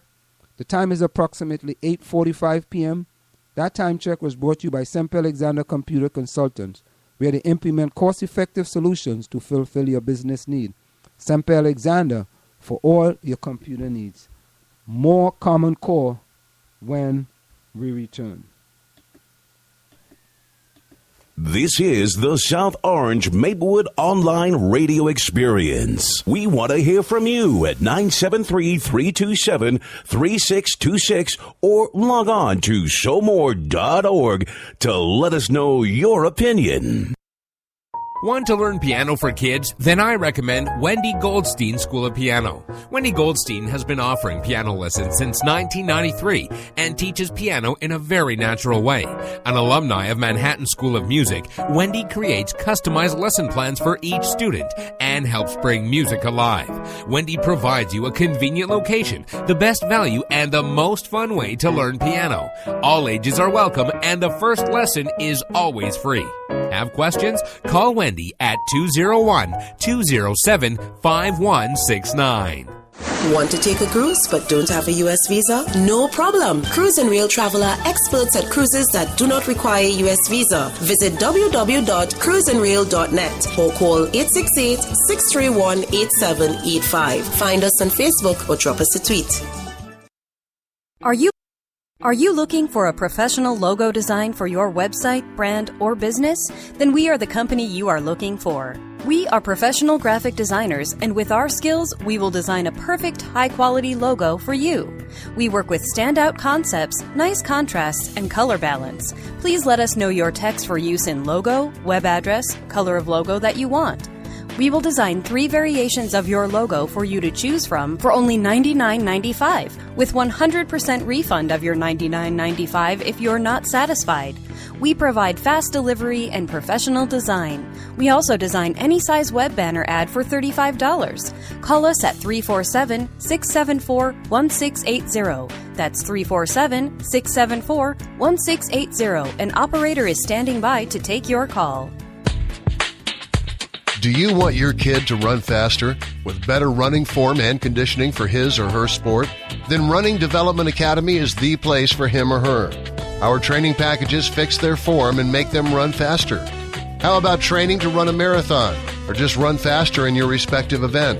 The time is approximately 8:45 p.m. That time check was brought to you by Semper Alexander Computer Consultants, where they implement cost-effective solutions to fulfill your business need. Semper Alexander for all your computer needs. More Common Core when we return. This is the South Orange Maplewood Online Radio Experience. We want to hear from you at 973-327-3626 or log on to showmore.org to let us know your opinion. Want to learn piano for kids? Then I recommend Wendy Goldstein School of Piano. Wendy Goldstein has been offering piano lessons since 1993 and teaches piano in a very natural way. An alumni of Manhattan School of Music, Wendy creates customized lesson plans for each student and helps bring music alive. Wendy provides you a convenient location, the best value, and the most fun way to learn piano. All ages are welcome and the first lesson is always free. Have questions? Call Wendy at 201-207-5169. Want to take a cruise but don't have a U.S. visa? No problem. Cruise and Rail Traveler, experts at cruises that do not require U.S. visa. Visit www.cruiseandrail.net or call 868-631-8785. Find us on Facebook or drop us a tweet. Are you looking for a professional logo design for your website, brand, or business? Then we are the company you are looking for. We are professional graphic designers, and with our skills, we will design a perfect, high-quality logo for you. We work with standout concepts, nice contrasts, and color balance. Please let us know your text for use in logo, web address, color of logo that you want. We will design 3 variations of your logo for you to choose from for only $99.95, with 100% refund of your $99.95 if you're not satisfied. We provide fast delivery and professional design. We also design any size web banner ad for $35. Call us at 347-674-1680. That's 347-674-1680. An operator is standing by to take your call. Do you want your kid to run faster with better running form and conditioning for his or her sport? Then Running Development Academy is the place for him or her. Our training packages fix their form and make them run faster. How about training to run a marathon or just run faster in your respective event?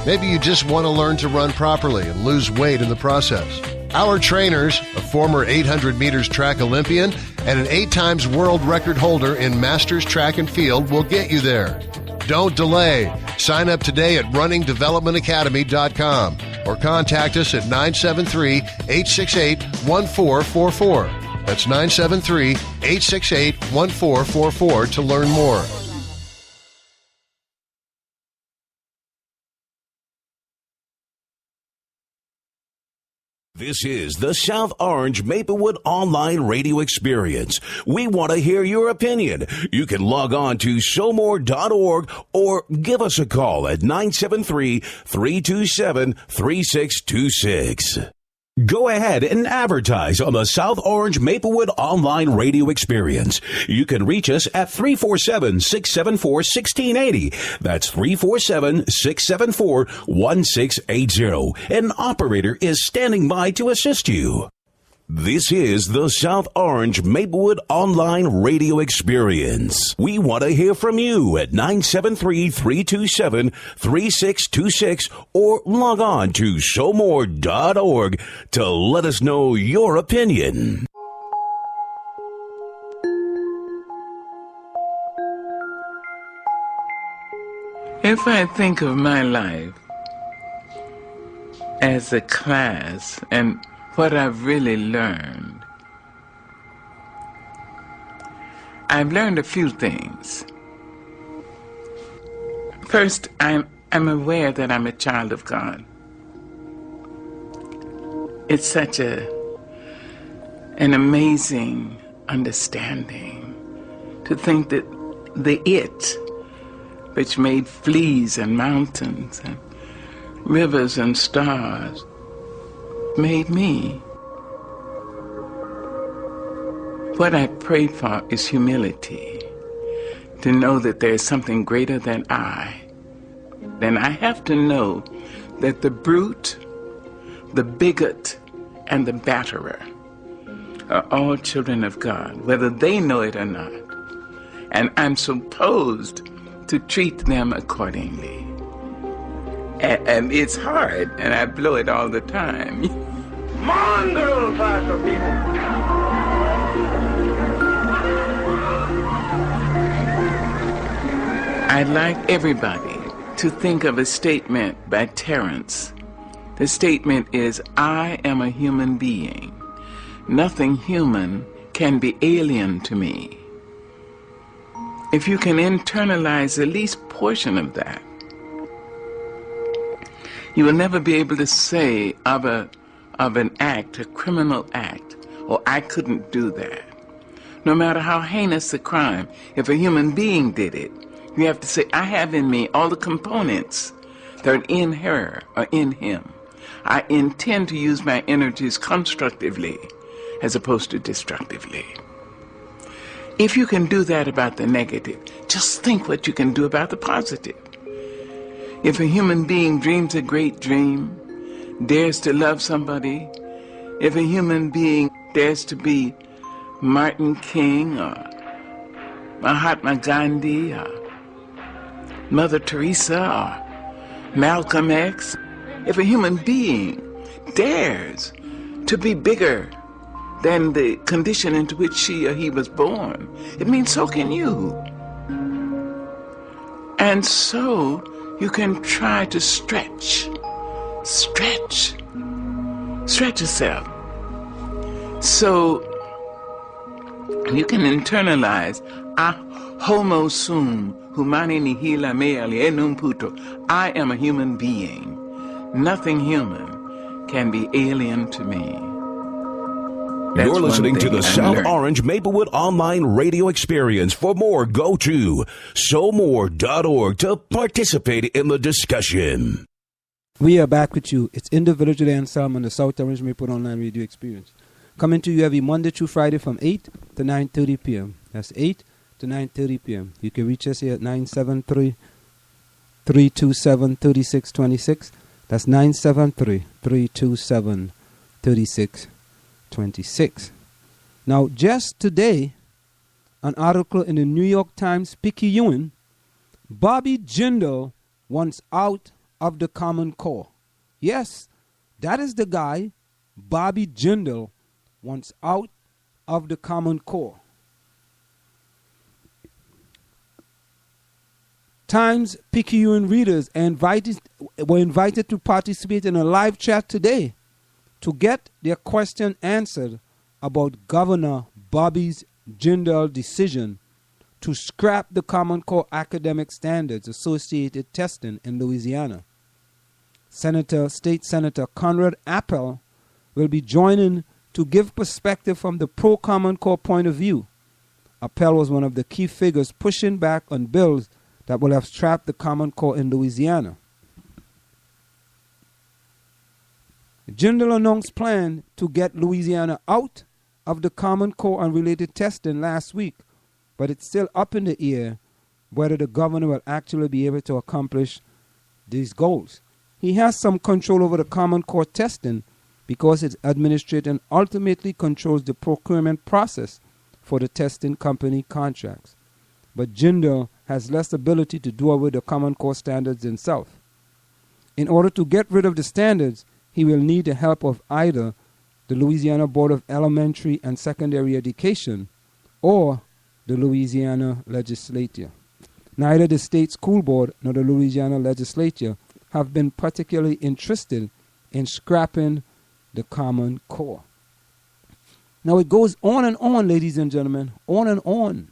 Maybe you just want to learn to run properly and lose weight in the process. Our trainers, a former 800 meters track Olympian and an 8 times world record holder in Masters Track and Field, will get you there. Don't delay. Sign up today at runningdevelopmentacademy.com or contact us at 973-868-1444. That's 973-868-1444 to learn more. This is the South Orange Maplewood Online Radio Experience. We want to hear your opinion. You can log on to showmore.org or give us a call at 973-327-3626. Go ahead and advertise on the South Orange Maplewood Online Radio Experience. You can reach us at 347-674-1680. That's 347-674-1680. An operator is standing by to assist you. This is the South Orange Maplewood Online Radio Experience. We want to hear from you at 973-327-3626 or log on to showmore.org to let us know your opinion. If I think of my life, as a class and what I've really learned. I've learned a few things. First, I'm aware that I'm a child of God. It's such an amazing understanding to think that the it, which made fleas and mountains and rivers and stars, made me. What I prayed for is humility, to know that there is something greater than I. Then I have to know that the brute, the bigot, and the batterer are all children of God, whether they know it or not. And I'm supposed to treat them accordingly. And it's hard, and I blow it all the time. Mongrel class of people. I'd like everybody to think of a statement by Terence. The statement is, I am a human being. Nothing human can be alien to me. If you can internalize the least portion of that, you will never be able to say of an act, a criminal act, or I couldn't do that. No matter how heinous the crime, if a human being did it, you have to say, I have in me all the components that are in her or in him. I intend to use my energies constructively as opposed to destructively. If you can do that about the negative, just think what you can do about the positive. If a human being dreams a great dream, dares to love somebody, if a human being dares to be Martin King or Mahatma Gandhi or Mother Teresa or Malcolm X, if a human being dares to be bigger than the condition into which she or he was born, it means so can you. And so you can try to stretch yourself. So you can internalize, homo sum, humani nihil me alienum puto. I am a human being. Nothing human can be alien to me. That's You're listening to the South learned. Orange Maplewood Online Radio Experience. For more, go to SoMore.org to participate in the discussion. We are back with you. It's individually Anselm on the South Orange Maplewood Online Radio Experience. Coming to you every Monday through Friday from 8 to 9:30 p.m. That's 8 to 9:30 p.m. You can reach us here at 973-327-3626. That's 973-327-3626. Now, just today, an article in the New York Times Picayune, Bobby Jindal wants out of the Common Core. Yes, that is the guy, Bobby Jindal, wants out of the Common Core. Times Picayune readers were invited to participate in a live chat today to get their question answered about Governor Bobby Jindal's decision to scrap the Common Core academic standards associated testing in Louisiana. State Senator Conrad Appel will be joining to give perspective from the pro-Common Core point of view. Appel was one of the key figures pushing back on bills that will have trapped the Common Core in Louisiana. Jindal announced plan to get Louisiana out of the Common Core and related testing last week, but it's still up in the air whether the governor will actually be able to accomplish these goals. He has some control over the Common Core testing because its administration ultimately controls the procurement process for the testing company contracts. But Jindal has less ability to do away with the Common Core standards himself. In order to get rid of the standards, he will need the help of either the Louisiana Board of Elementary and Secondary Education or the Louisiana Legislature. Neither the state school board nor the Louisiana Legislature have been particularly interested in scrapping the Common Core. Now it goes on and on, ladies and gentlemen, on and on.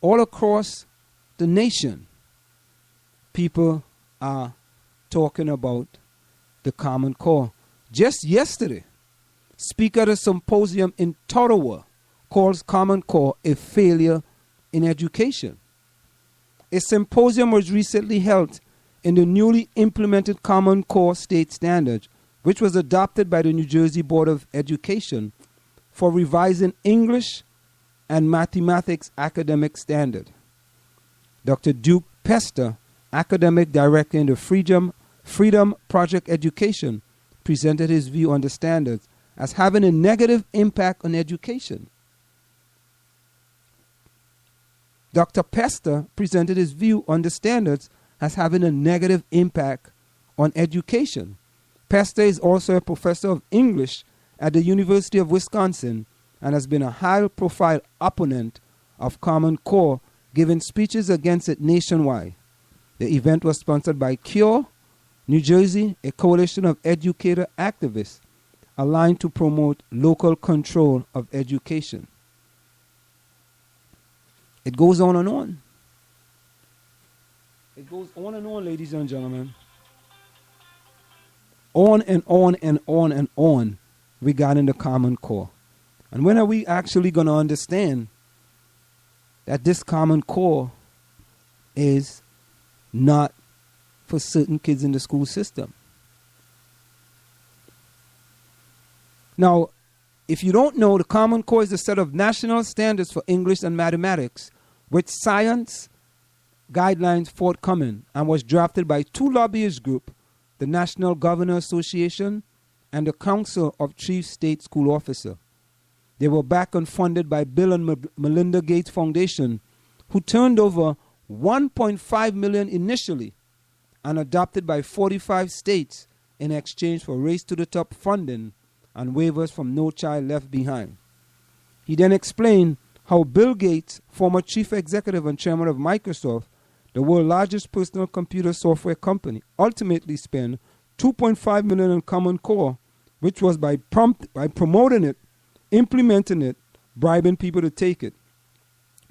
All across the nation, people are talking about the Common Core. Just yesterday, speaker at a symposium in Ottawa calls Common Core a failure in education. A symposium was recently held in the newly implemented Common Core state standard, which was adopted by the New Jersey Board of Education for revising English and mathematics academic standard. Dr. Duke Pester, academic director in the Freedom Project Education, presented his view on the standards as having a negative impact on education. Dr. Pester presented his view on the standards as having a negative impact on education. Pester is also a professor of English at the University of Wisconsin and has been a high-profile opponent of Common Core, giving speeches against it nationwide. The event was sponsored by CURE, New Jersey, a coalition of educator activists aligned to promote local control of education. It goes on and on. It goes on and on, ladies and gentlemen. On and on and on and on regarding the Common Core. And when are we actually going to understand that this Common Core is not for certain kids in the school system? Now, if you don't know, the Common Core is a set of national standards for English and mathematics with science guidelines forthcoming, and was drafted by two lobbyist groups, the National Governor Association and the Council of Chief State School Officers. They were backed and funded by Bill and Melinda Gates Foundation, who turned over $1.5 million initially and adopted by 45 states in exchange for Race to the Top funding and waivers from No Child Left Behind. He then explained how Bill Gates, former chief executive and chairman of Microsoft, the world's largest personal computer software company, ultimately spent $2.5 million on Common Core, which was by promoting it, implementing it, bribing people to take it.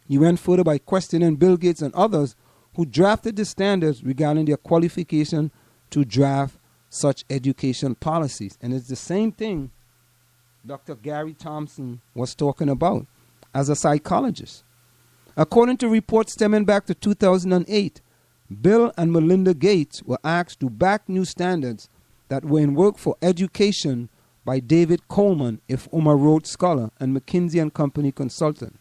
He went further by questioning Bill Gates and others who drafted the standards regarding their qualification to draft such education policies. And it's the same thing Dr. Gary Thompson was talking about as a psychologist. According to reports stemming back to 2008, Bill and Melinda Gates were asked to back new standards that were in work for education by David Coleman, a former Rhodes Scholar and McKinsey & Company consultant.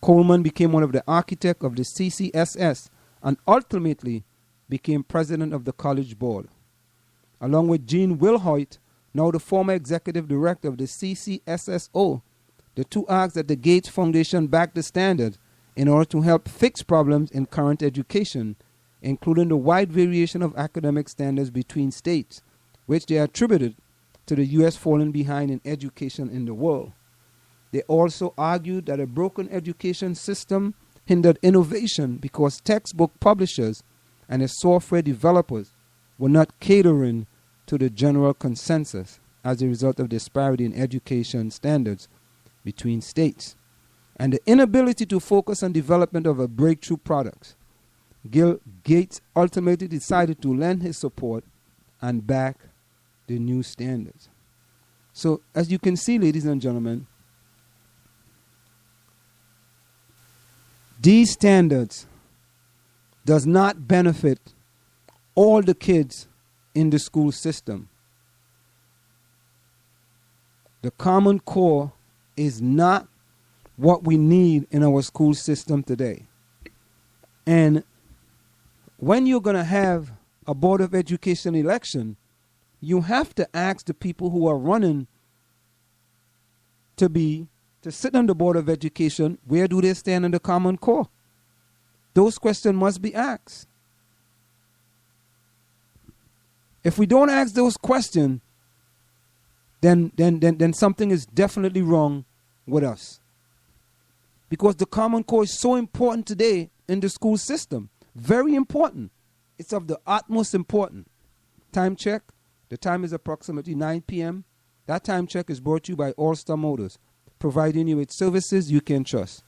Coleman became one of the architects of the CCSS and ultimately became president of the college board. Along with Gene Wilhoit, now the former executive director of the CCSSO, the two asked that the Gates Foundation back the standard in order to help fix problems in current education, including the wide variation of academic standards between states, which they attributed to the U.S. falling behind in education in the world. They also argued that a broken education system hindered innovation because textbook publishers and the software developers were not catering to the general consensus as a result of disparity in education standards between states and the inability to focus on development of a breakthrough product. Gates ultimately decided to lend his support and back the new standards. So as you can see, ladies and gentlemen, these standards does not benefit all the kids in the school system. The Common Core is not what we need in our school system today. And when you're going to have a Board of Education election, you have to ask the people who are running to sit on the Board of Education, where do they stand in the Common Core? Those questions must be asked. If we don't ask those questions, then something is definitely wrong with us. Because the Common Core is so important today in the school system. Very important. It's of the utmost importance. Time check, The time is approximately 9 p.m. That time check is brought to you by All-Star Motors, providing you with services you can trust.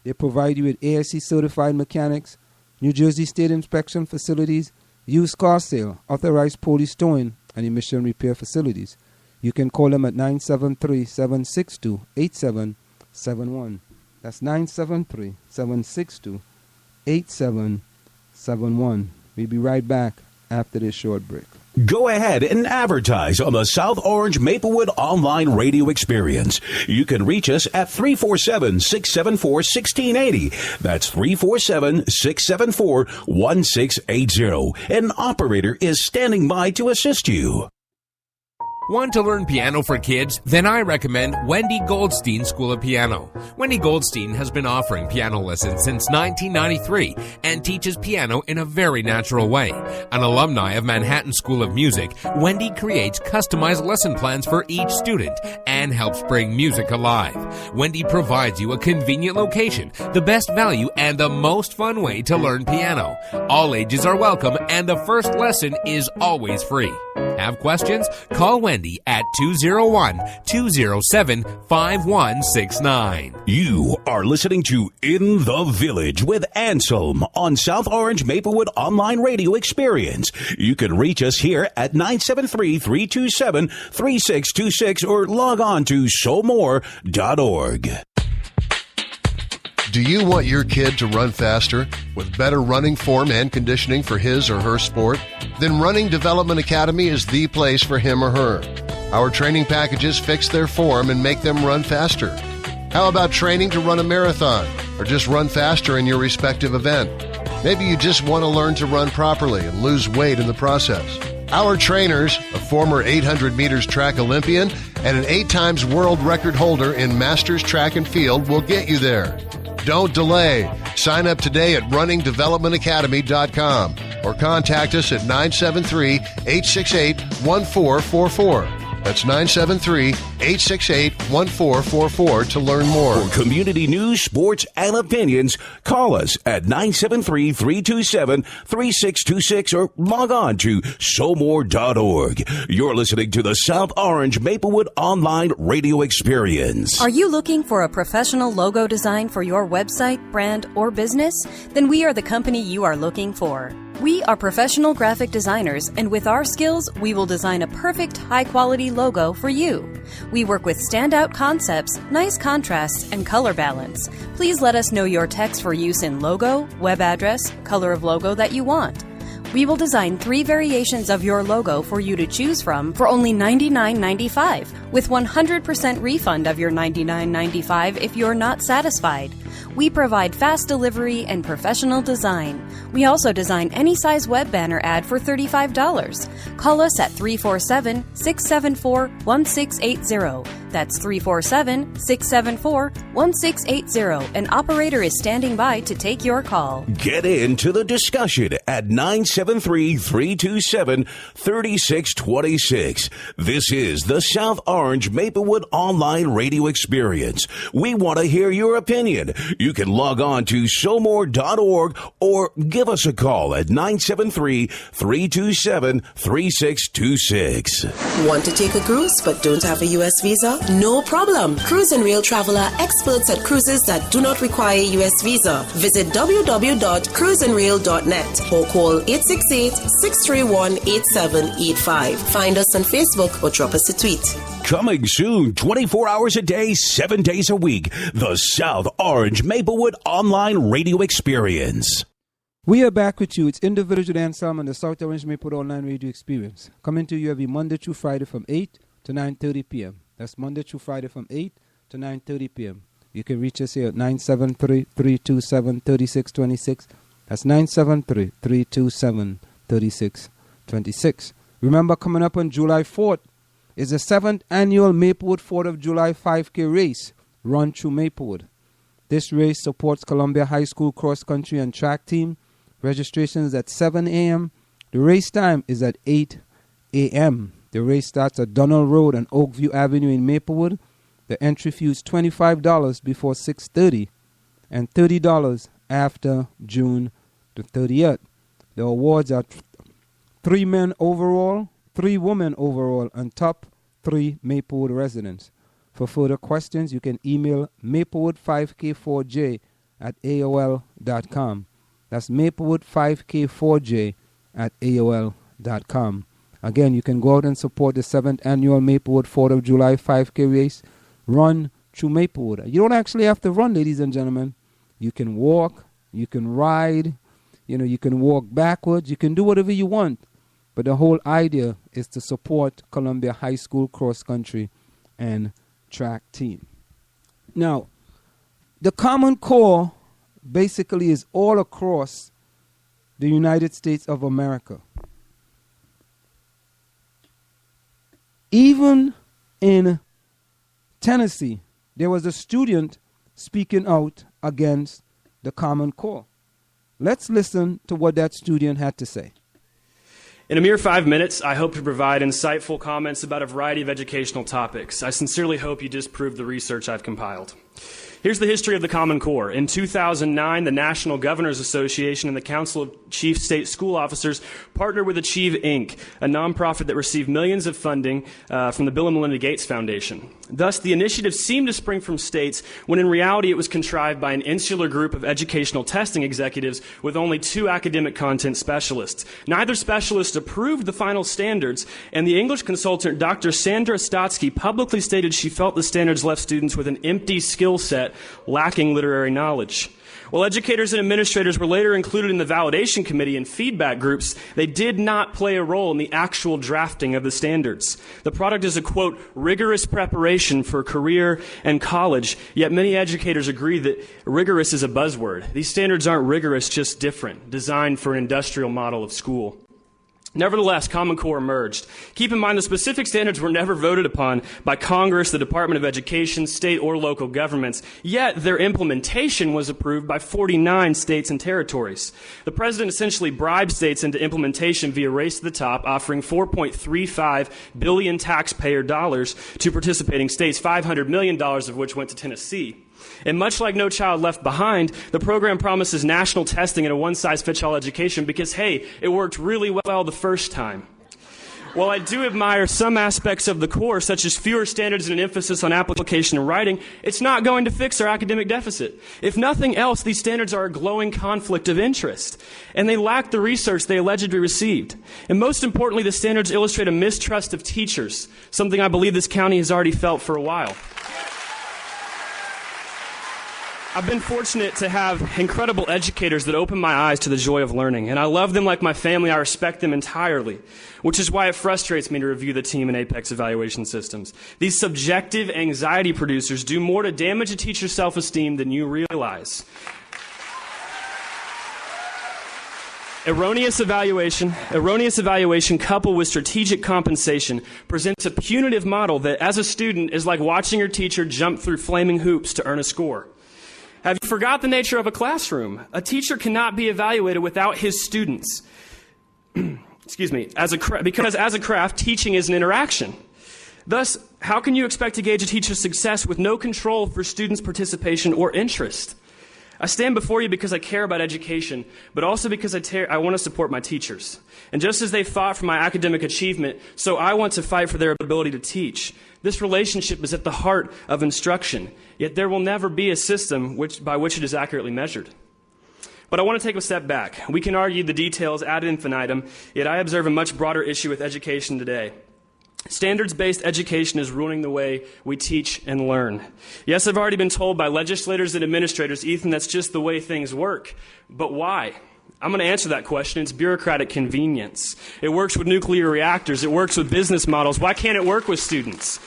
They provide you with ASE certified mechanics, New Jersey State inspection facilities, used car sale, authorized police towing, and emission repair facilities. You can call them at 973-762-8771. That's 973-762-8771. We'll be right back after this short break. Go ahead and advertise on the South Orange Maplewood online radio experience. You can reach us at 347-674-1680. That's 347-674-1680. An operator is standing by to assist you. Want to learn piano for kids? Then I recommend Wendy Goldstein School of Piano. Wendy Goldstein has been offering piano lessons since 1993 and teaches piano in a very natural way. An alumni of Manhattan School of Music, Wendy creates customized lesson plans for each student and helps bring music alive. Wendy provides you a convenient location, the best value, and the most fun way to learn piano. All ages are welcome and the first lesson is always free. Have questions? Call Wendy at 201-207-5169. You are listening to In the Village with Anselm on South Orange Maplewood Online Radio Experience. You can reach us here at 973-327-3626 or log on to showmore.org. Do you want your kid to run faster with better running form and conditioning for his or her sport? Then Running Development Academy is the place for him or her. Our training packages fix their form and make them run faster. How about training to run a marathon or just run faster in your respective event? Maybe you just want to learn to run properly and lose weight in the process. Our trainers, a former 800 meters track Olympian and an 8 times world record holder in Masters Track and Field, will get you there. Don't delay. Sign up today at runningdevelopmentacademy.com or contact us at 973-868-1444. That's 973-868-1444 to learn more. For community news, sports, and opinions, call us at 973-327-3626 or log on to showmore.org. You're listening to the South Orange Maplewood Online Radio Experience. Are you looking for a professional logo design for your website, brand, or business? Then we are the company you are looking for. We are professional graphic designers, and with our skills, we will design a perfect, high-quality logo for you. We work with standout concepts, nice contrasts, and color balance. Please let us know your text for use in logo, web address, color of logo that you want. We will design 3 variations of your logo for you to choose from for only $99.95, with 100% refund of your $99.95 if you're not satisfied. We provide fast delivery and professional design. We also design any size web banner ad for $35. Call us at 347-674-1680. That's 347-674-1680. An operator is standing by to take your call. Get into the discussion at 973-327-3626. This is the South Orange Maplewood Online Radio Experience. We want to hear your opinion. You can log on to showmore.org or give us a call at 973-327-3626. Want to take a cruise but don't have a U.S. visa? No problem. Cruise and Rail Traveler, experts at cruises that do not require a U.S. visa. Visit www.cruiseandrail.net or call 868-631-8785. Find us on Facebook or drop us a tweet. Coming soon, 24 hours a day, 7 days a week, the South Orange Maplewood Online Radio Experience. We are back with you. It's In the Village with Anselm and the South Orange Maplewood Online Radio Experience. Coming to you every Monday through Friday from 8 to 9:30 p.m. That's Monday through Friday from 8 to 9:30 p.m. You can reach us here at 973-327-3626. That's 973-327-3626. Remember, coming up on July 4th is the 7th annual Maplewood 4th of July 5K race run through Maplewood. This race supports Columbia High School cross country and track team. Registration is at 7 a.m. The race time is at 8 a.m. The race starts at Donald Road and Oakview Avenue in Maplewood. The entry fee is $25 before 6:30 and $30 after June the 30th. The awards are 3 men overall, 3 women overall, and top 3 Maplewood residents. For further questions, you can email maplewood5k4j at AOL.com. That's maplewood5k4j at AOL.com. Again, you can go out and support the 7th annual Maplewood 4th of July 5K race run through Maplewood. You don't actually have to run, ladies and gentlemen. You can walk, you can ride, you can walk backwards, you can do whatever you want. But the whole idea is to support Columbia High School cross country and track team. Now, the Common Core basically is all across the United States of America. Even in Tennessee, there was a student speaking out against the Common Core. Let's listen to what that student had to say. In a mere 5 minutes, I hope to provide insightful comments about a variety of educational topics. I sincerely hope you disprove the research I've compiled. Here's the history of the Common Core. In 2009, the National Governors Association and the Council of Chief State School Officers partnered with Achieve, Inc., a nonprofit that received millions of funding from the Bill and Melinda Gates Foundation. Thus, the initiative seemed to spring from states when in reality it was contrived by an insular group of educational testing executives with only 2 academic content specialists. Neither specialist approved the final standards, and the English consultant Dr. Sandra Stotsky publicly stated she felt the standards left students with an empty skill set lacking literary knowledge. While educators and administrators were later included in the validation committee and feedback groups, they did not play a role in the actual drafting of the standards. The product is a, quote, rigorous preparation for career and college, yet many educators agree that rigorous is a buzzword. These standards aren't rigorous, just different, designed for an industrial model of school. Nevertheless, Common Core emerged. Keep in mind the specific standards were never voted upon by Congress, the Department of Education, state or local governments, yet their implementation was approved by 49 states and territories. The president essentially bribed states into implementation via Race to the Top, offering $4.35 billion taxpayer dollars to participating states, $500 million of which went to Tennessee. And much like No Child Left Behind, the program promises national testing and a one-size-fits-all education because, hey, it worked really well the first time. While I do admire some aspects of the core, such as fewer standards and an emphasis on application and writing, it's not going to fix our academic deficit. If nothing else, these standards are a glowing conflict of interest, and they lack the research they allegedly received. And most importantly, the standards illustrate a mistrust of teachers, something I believe this county has already felt for a while. I've been fortunate to have incredible educators that open my eyes to the joy of learning, and I love them like my family. I respect them entirely, which is why it frustrates me to review the team and Apex evaluation systems. These subjective anxiety producers do more to damage a teacher's self-esteem than you realize. Erroneous evaluation coupled with strategic compensation presents a punitive model that, as a student, is like watching your teacher jump through flaming hoops to earn a score. Have you forgot the nature of a classroom? A teacher cannot be evaluated without his students. Excuse me, because as a craft, teaching is an interaction. Thus, how can you expect to gauge a teacher's success with no control for students' participation or interest? I stand before you because I care about education, but also because I want to support my teachers. And just as they fought for my academic achievement, so I want to fight for their ability to teach. This relationship is at the heart of instruction, yet there will never be a system by which it is accurately measured. But I want to take a step back. We can argue the details ad infinitum, yet I observe a much broader issue with education today. Standards-based education is ruining the way we teach and learn. Yes, I've already been told by legislators and administrators, Ethan, that's just the way things work. But why? I'm going to answer that question. It's bureaucratic convenience. It works with nuclear reactors. It works with business models. Why can't it work with students?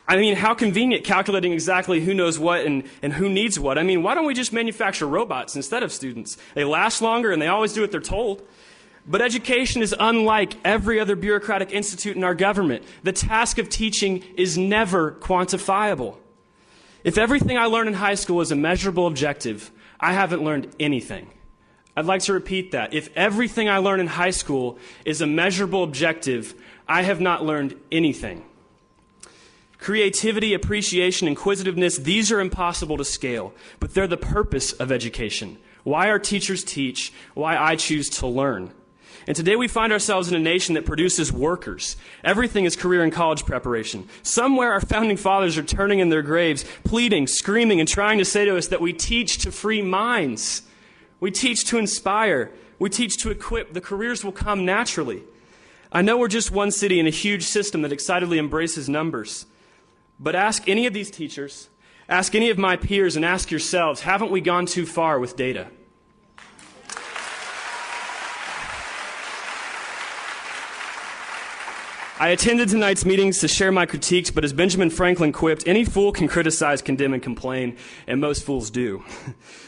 I mean, how convenient calculating exactly who knows what and who needs what. I mean, why don't we just manufacture robots instead of students? They last longer and they always do what they're told. But education is unlike every other bureaucratic institute in our government. The task of teaching is never quantifiable. If everything I learn in high school is a measurable objective, I haven't learned anything. I'd like to repeat that. If everything I learn in high school is a measurable objective, I have not learned anything. Creativity, appreciation, inquisitiveness, these are impossible to scale, but they're the purpose of education. Why our teachers teach, why I choose to learn. And today we find ourselves in a nation that produces workers. Everything is career and college preparation. Somewhere our founding fathers are turning in their graves, pleading, screaming, and trying to say to us that we teach to free minds. We teach to inspire. We teach to equip. The careers will come naturally. I know we're just one city in a huge system that excitedly embraces numbers. But ask any of these teachers, ask any of my peers, and ask yourselves, haven't we gone too far with data? I attended tonight's meetings to share my critiques, but as Benjamin Franklin quipped, any fool can criticize, condemn, and complain, and most fools do.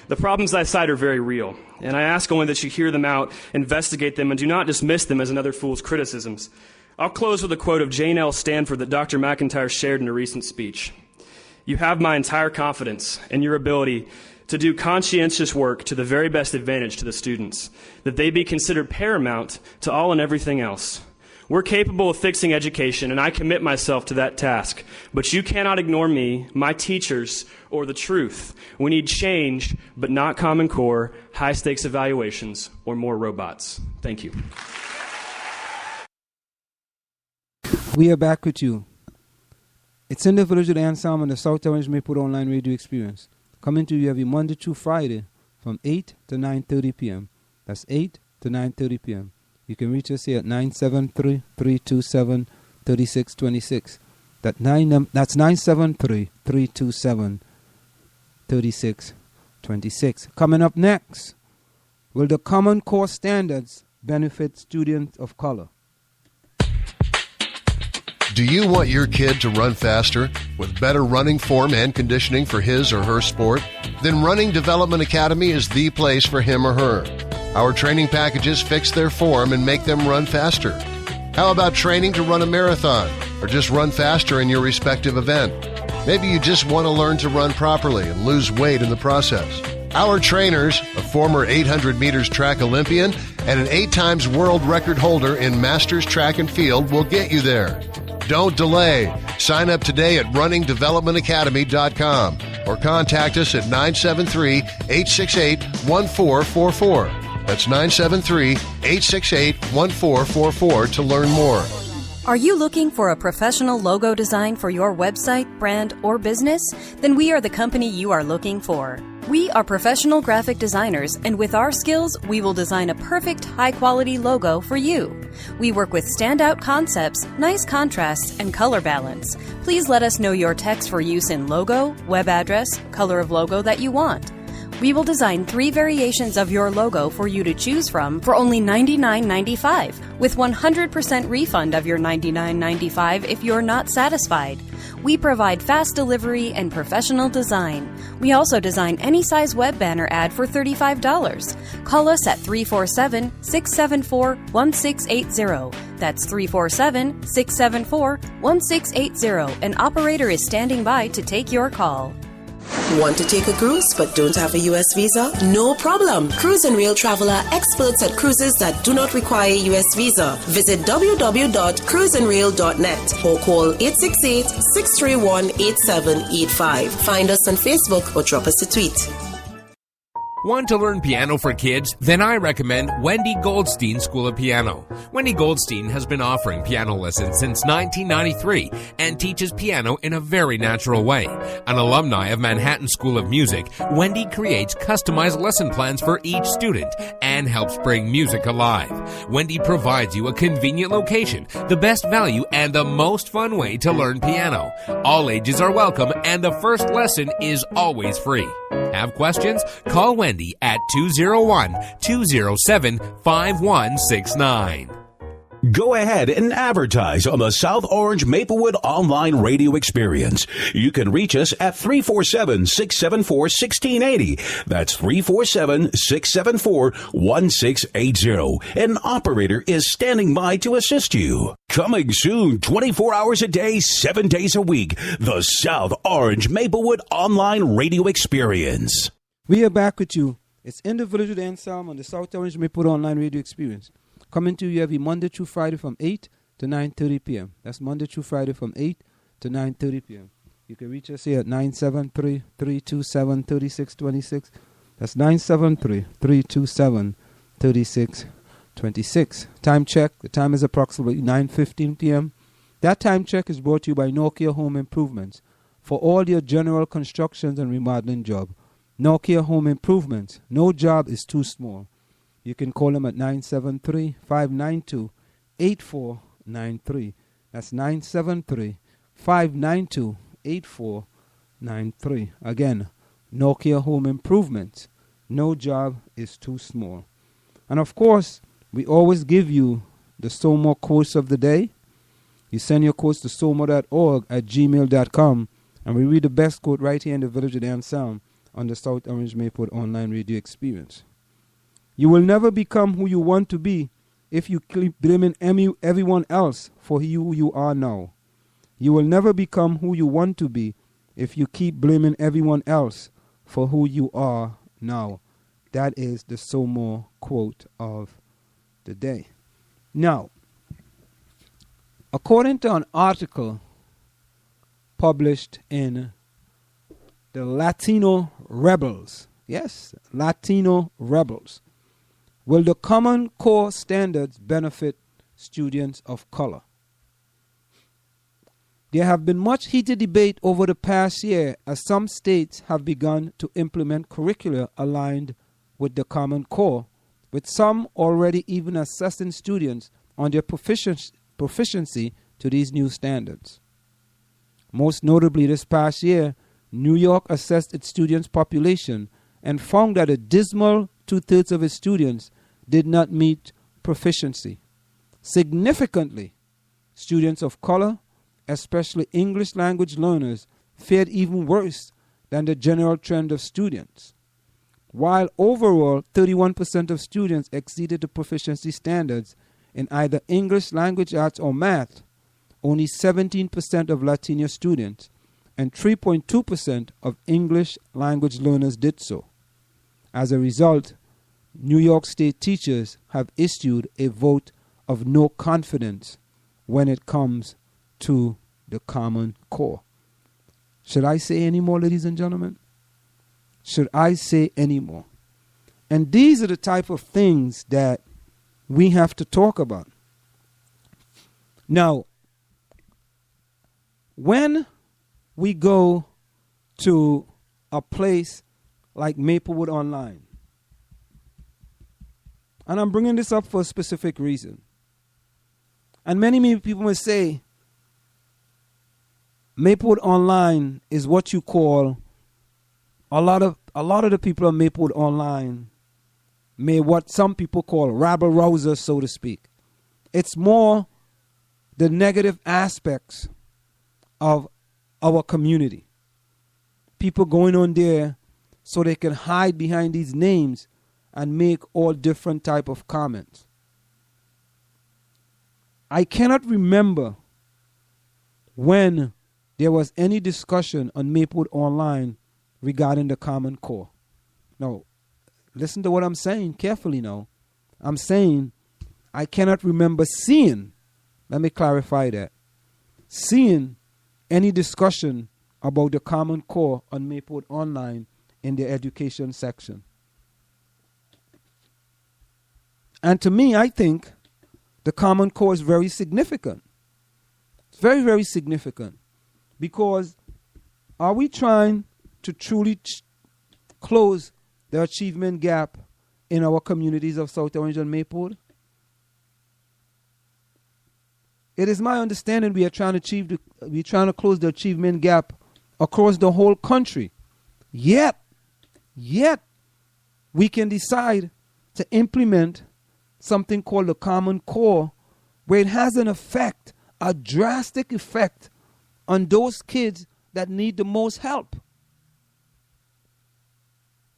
The problems I cite are very real, and I ask only that you hear them out, investigate them, and do not dismiss them as another fool's criticisms. I'll close with a quote of Jane L. Stanford that Dr. McIntyre shared in a recent speech. You have my entire confidence in your ability to do conscientious work to the very best advantage to the students, that they be considered paramount to all and everything else. We're capable of fixing education, and I commit myself to that task. But you cannot ignore me, my teachers, or the truth. We need change, but not Common Core, high-stakes evaluations, or more robots. Thank you. We are back with you. It's in the village of Anselm on the South Orange Maplewood Online Radio Experience. Coming to you every Monday through Friday from 8 to 9:30 p.m. That's 8 to 9:30 p.m. You can reach us here at 973-327-3626. That's 973-327-3626. Coming up next, will the Common Core standards benefit students of color? Do you want your kid to run faster with better running form and conditioning for his or her sport? Then Running Development Academy is the place for him or her. Our training packages fix their form and make them run faster. How about training to run a marathon or just run faster in your respective event? Maybe you just want to learn to run properly and lose weight in the process. Our trainers, a former 800 meters track Olympian and an 8 times world record holder in Masters Track and Field, will get you there. Don't delay. Sign up today at runningdevelopmentacademy.com or contact us at 973-868-1444. That's 973-868-1444 to learn more. Are you looking for a professional logo design for your website, brand, or business? Then we are the company you are looking for. We are professional graphic designers, and with our skills, we will design a perfect, high-quality logo for you. We work with standout concepts, nice contrasts, and color balance. Please let us know your text for use in logo, web address, color of logo that you want. We will design 3 variations of your logo for you to choose from for only $99.95, with 100% refund of your $99.95 if you're not satisfied. We provide fast delivery and professional design. We also design any size web banner ad for $35. Call us at 347-674-1680. That's 347-674-1680. An operator is standing by to take your call. Want to take a cruise but don't have a U.S. visa? No problem. Cruise and Rail Traveler, experts at cruises that do not require a U.S. visa. Visit www.cruiseandrail.net or call 868-631-8785. Find us on Facebook or drop us a tweet. Want to learn piano for kids? Then I recommend Wendy Goldstein School of Piano. Wendy Goldstein has been offering piano lessons since 1993 and teaches piano in a very natural way. An alumni of Manhattan School of Music, Wendy creates customized lesson plans for each student and helps bring music alive. Wendy provides you a convenient location, the best value, and the most fun way to learn piano. All ages are welcome, and the first lesson is always free. Have questions? Call Wendy at 201-207-5169. Go ahead and advertise on the South Orange Maplewood Online Radio Experience. You can reach us at 347-674-1680. That's 347-674-1680. An operator is standing by to assist you. Coming soon, 24 hours a day, 7 days a week. The South Orange Maplewood Online Radio Experience. We are back with you. It's in the village of Anselm on the South Orange Maplewood Online Radio Experience. Coming to you every Monday through Friday from 8 to 9:30 p.m. That's Monday through Friday from 8 to 9:30 p.m. You can reach us here at 973-327-3626. That's 973-327-3626. 26. Time check. The time is approximately 9:15 p.m. That time check is brought to you by Nokia Home Improvements. For all your general constructions and remodeling job, Nokia Home Improvements. No job is too small. You can call them at 973-592-8493. That's 973-592-8493. Again, Nokia Home Improvements. No job is too small. And of course, we always give you the SOMO quotes of the day. You send your quotes to somo.org@gmail.com, and we read the best quote right here in the village of Anselm on the South Orange Maplewood online radio experience. You will never become who you want to be if you keep blaming everyone else for who you are now. You will never become who you want to be if you keep blaming everyone else for who you are now. That is the SOMO quote of the day. Now, according to an article published in the Latino Rebels, yes, Latino Rebels, will the Common Core standards benefit students of color? There have been much heated debate over the past year as some states have begun to implement curricula aligned with the Common Core, with some already even assessing students on their proficiency to these new standards. Most notably this past year, New York assessed its students' population and found that a dismal 2/3 of its students did not meet proficiency. Significantly, students of color, especially English language learners, fared even worse than the general trend of students. While overall 31% of students exceeded the proficiency standards in either English language arts or math, only 17% of Latino students and 3.2% of English language learners did so. As a result, New York State teachers have issued a vote of no confidence when it comes to the Common Core. Should I say any more, ladies and gentlemen? Should I say any more? And these are the type of things that we have to talk about. Now, when we go to a place like Maplewood Online, and I'm bringing this up for a specific reason, and many people may say Maplewood Online is what you call a lot of the people on Maplewood Online may what some people call rabble-rousers, so to speak. It's more the negative aspects of our community. People going on there so they can hide behind these names and make all different type of comments. I cannot remember when there was any discussion on Maplewood Online regarding the Common Core. Now, listen to what I'm saying carefully now. I'm saying I cannot remember seeing, let me clarify that, seeing any discussion about the Common Core on Maplewood Online in the education section. And to me, I think the Common Core is very significant. It's very, very significant. Because are we trying to truly close the achievement gap in our communities of South Orange and Maplewood? It is my understanding we are trying to close the achievement gap across the whole country. Yet we can decide to implement something called the Common Core, where it has an effect, a drastic effect on those kids that need the most help.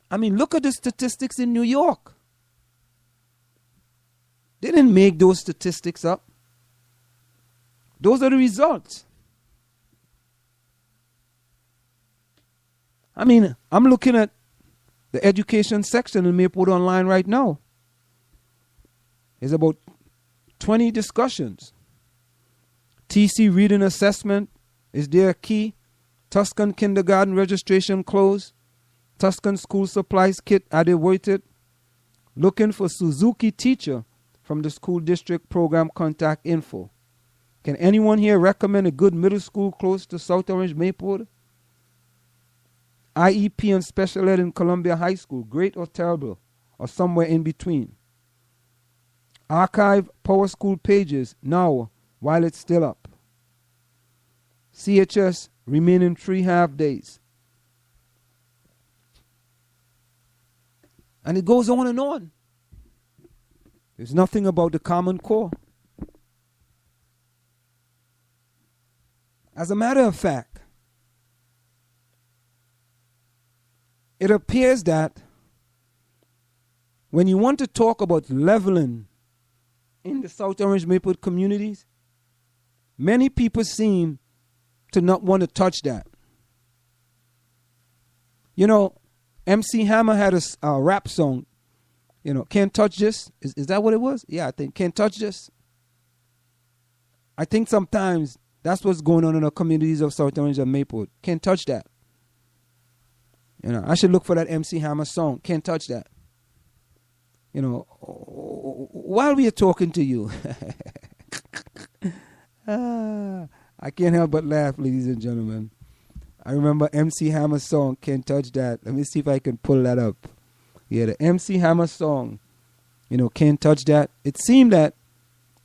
I mean, look at the statistics in New York. They didn't make those statistics up. Those are the results. I mean, I'm looking at the education section in Maplewood Online right now. There's about 20 discussions. TC reading assessment is there key. Tuscan kindergarten registration closed. Tuscan school supplies kit, are they worth it? Looking for Suzuki teacher from the school district program contact info. Can anyone here recommend a good middle school close to South Orange Maplewood? IEP and special ed in Columbia High School, great or terrible, or somewhere in between. Archive Power School pages now while it's still up. CHS remaining 3 half days. And it goes on and on. There's nothing about the Common Core. As a matter of fact, it appears that when you want to talk about leveling in the South Orange Maplewood communities, many people seem to not want to touch that. You know, MC Hammer had a rap song, you know, Can't Touch This. Is that what it was? Yeah, I think Can't Touch This. I think sometimes that's what's going on in the communities of South Orange and Maplewood. Can't touch that. You know, I should look for that MC Hammer song. Can't touch that. You know, while we are talking to you, I can't help but laugh, ladies and gentlemen. I remember MC Hammer's song, Can't Touch That. Let me see if I can pull that up. Yeah, the MC Hammer song, you know, Can't Touch That. It seemed that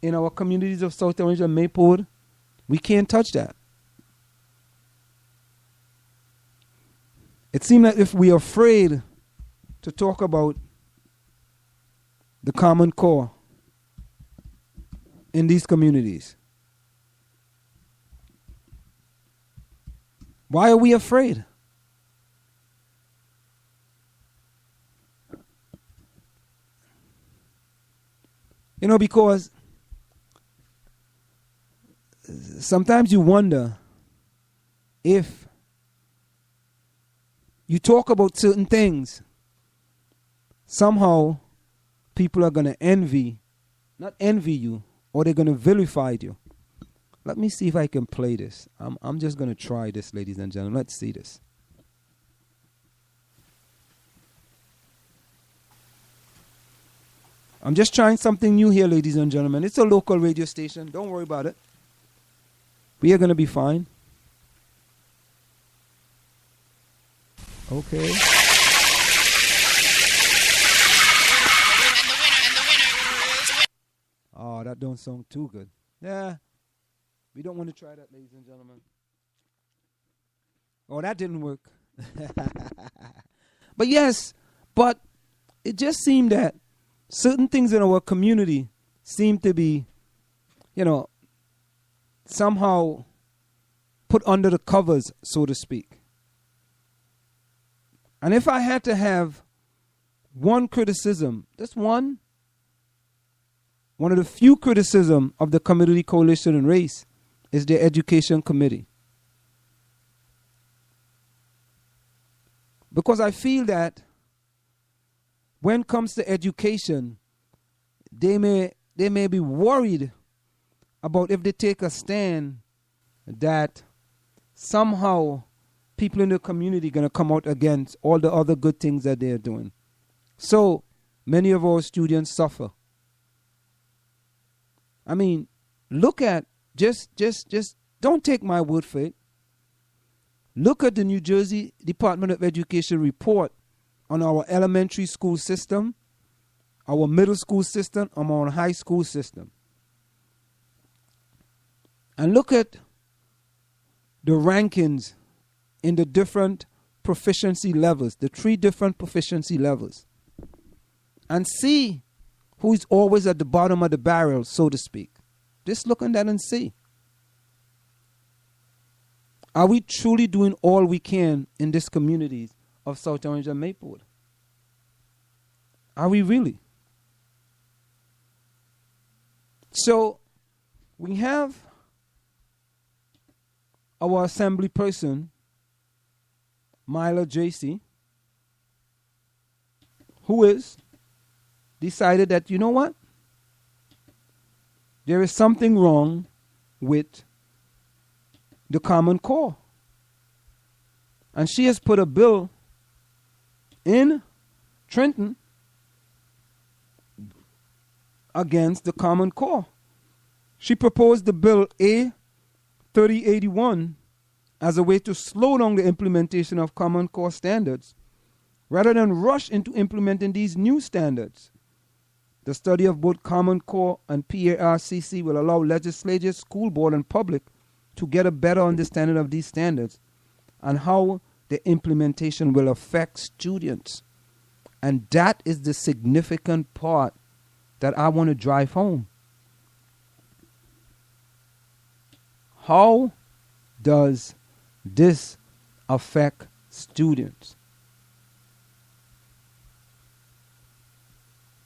in our communities of South Orange and Maplewood, we can't touch that. It seemed that if we are afraid to talk about the Common Core in these communities, why are we afraid? You know, because sometimes you wonder if you talk about certain things, somehow people are going to not envy you, or they're going to vilify you. Let me see if I can play this. I'm just going to try this, ladies and gentlemen. Let's see this. I'm just trying something new here, ladies and gentlemen. It's a local radio station. Don't worry about it. We are going to be fine. Okay. Oh, that don't sound too good. Yeah. We don't want to try that, ladies and gentlemen. Oh, that didn't work. But yes, but it just seemed that certain things in our community seem to be, you know, somehow put under the covers, so to speak. And if I had to have one criticism, just one of the few criticism of the Community Coalition and Race is the Education Committee. Because I feel that when it comes to education, they may be worried about if they take a stand that somehow people in the community are going to come out against all the other good things that they're doing. So many of our students suffer. I mean, look at, just don't take my word for it. Look at the New Jersey Department of Education report on our elementary school system, our middle school system, and our high school system. And look at the rankings in the different proficiency levels, the 3 different proficiency levels. And see who's always at the bottom of the barrel, so to speak. Just look at that and see. Are we truly doing all we can in these communities of South Orange and Maplewood? Are we really? So, we have our assembly person, Myla JC, who is decided that, you know what? There is something wrong with the Common Core. And she has put a bill in Trenton against the Common Core. She proposed the bill A 3081 as a way to slow down the implementation of Common Core standards rather than rush into implementing these new standards. The study of both Common Core and PARCC will allow legislatures, school board, and public to get a better understanding of these standards and how the implementation will affect students. And that is the significant part that I want to drive home. How does this affect students?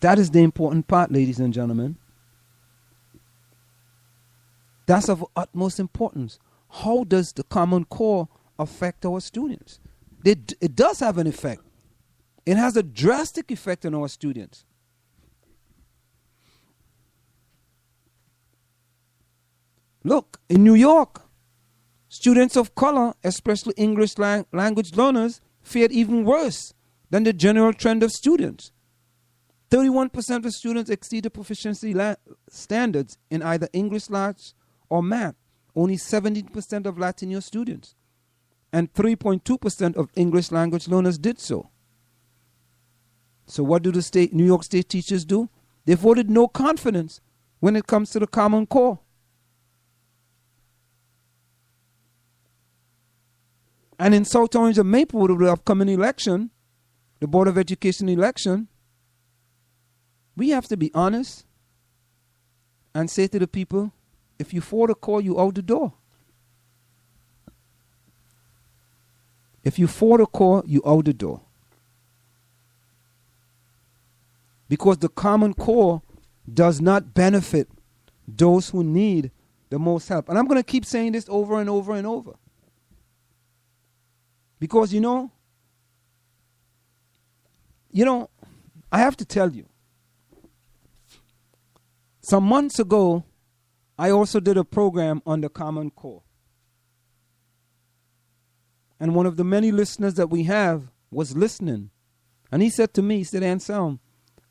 That is the important part, ladies and gentlemen. That's of utmost importance. How does the Common Core affect our students? It does have an effect. It has a drastic effect on our students. Look, in New York, students of color, especially English language learners, fared even worse than the general trend of students. 31% of students exceeded proficiency standards in either English language or math. Only 17% of Latino students and 3.2% of English language learners did so. So what do the New York State teachers do? They voted no confidence when it comes to the Common Core. And in South Orange and Maplewood, with the upcoming election, the Board of Education election, we have to be honest and say to the people, if you for the core, you out the door. If you for the core, you out the door. Because the Common Core does not benefit those who need the most help. And I'm going to keep saying this over and over and over. Because, you know, I have to tell you, some months ago, I also did a program on the Common Core. And one of the many listeners that we have was listening. And he said to me, he said, Anselm,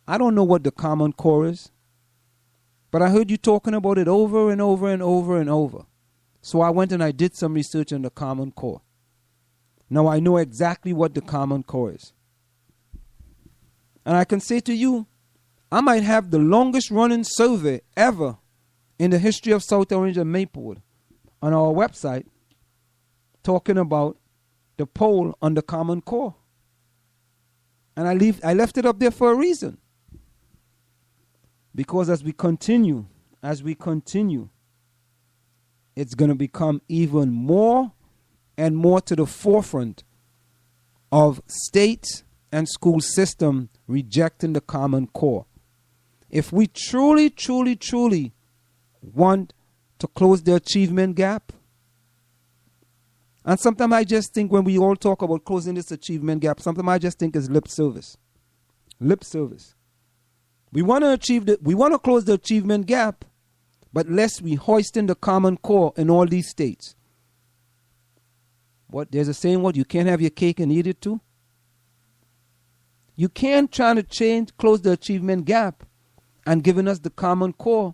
I don't know what the Common Core is, but I heard you talking about it over and over and over and over. So I went and I did some research on the Common Core. Now I know exactly what the Common Core is. And I can say to you, I might have the longest running survey ever in the history of South Orange and Maplewood on our website talking about the poll on the Common Core. And I left it up there for a reason. Because as we continue, it's going to become even more and more to the forefront of state and school system rejecting the Common Core. If we truly, truly, truly want to close the achievement gap, and sometimes I just think when we all talk about closing this achievement gap, sometimes I just think is lip service. Lip service. We want to close the achievement gap, but lest we hoist in the Common Core in all these states. What there's a saying, what you can't have your cake and eat it too. You can't try to close the achievement gap and giving us the Common Core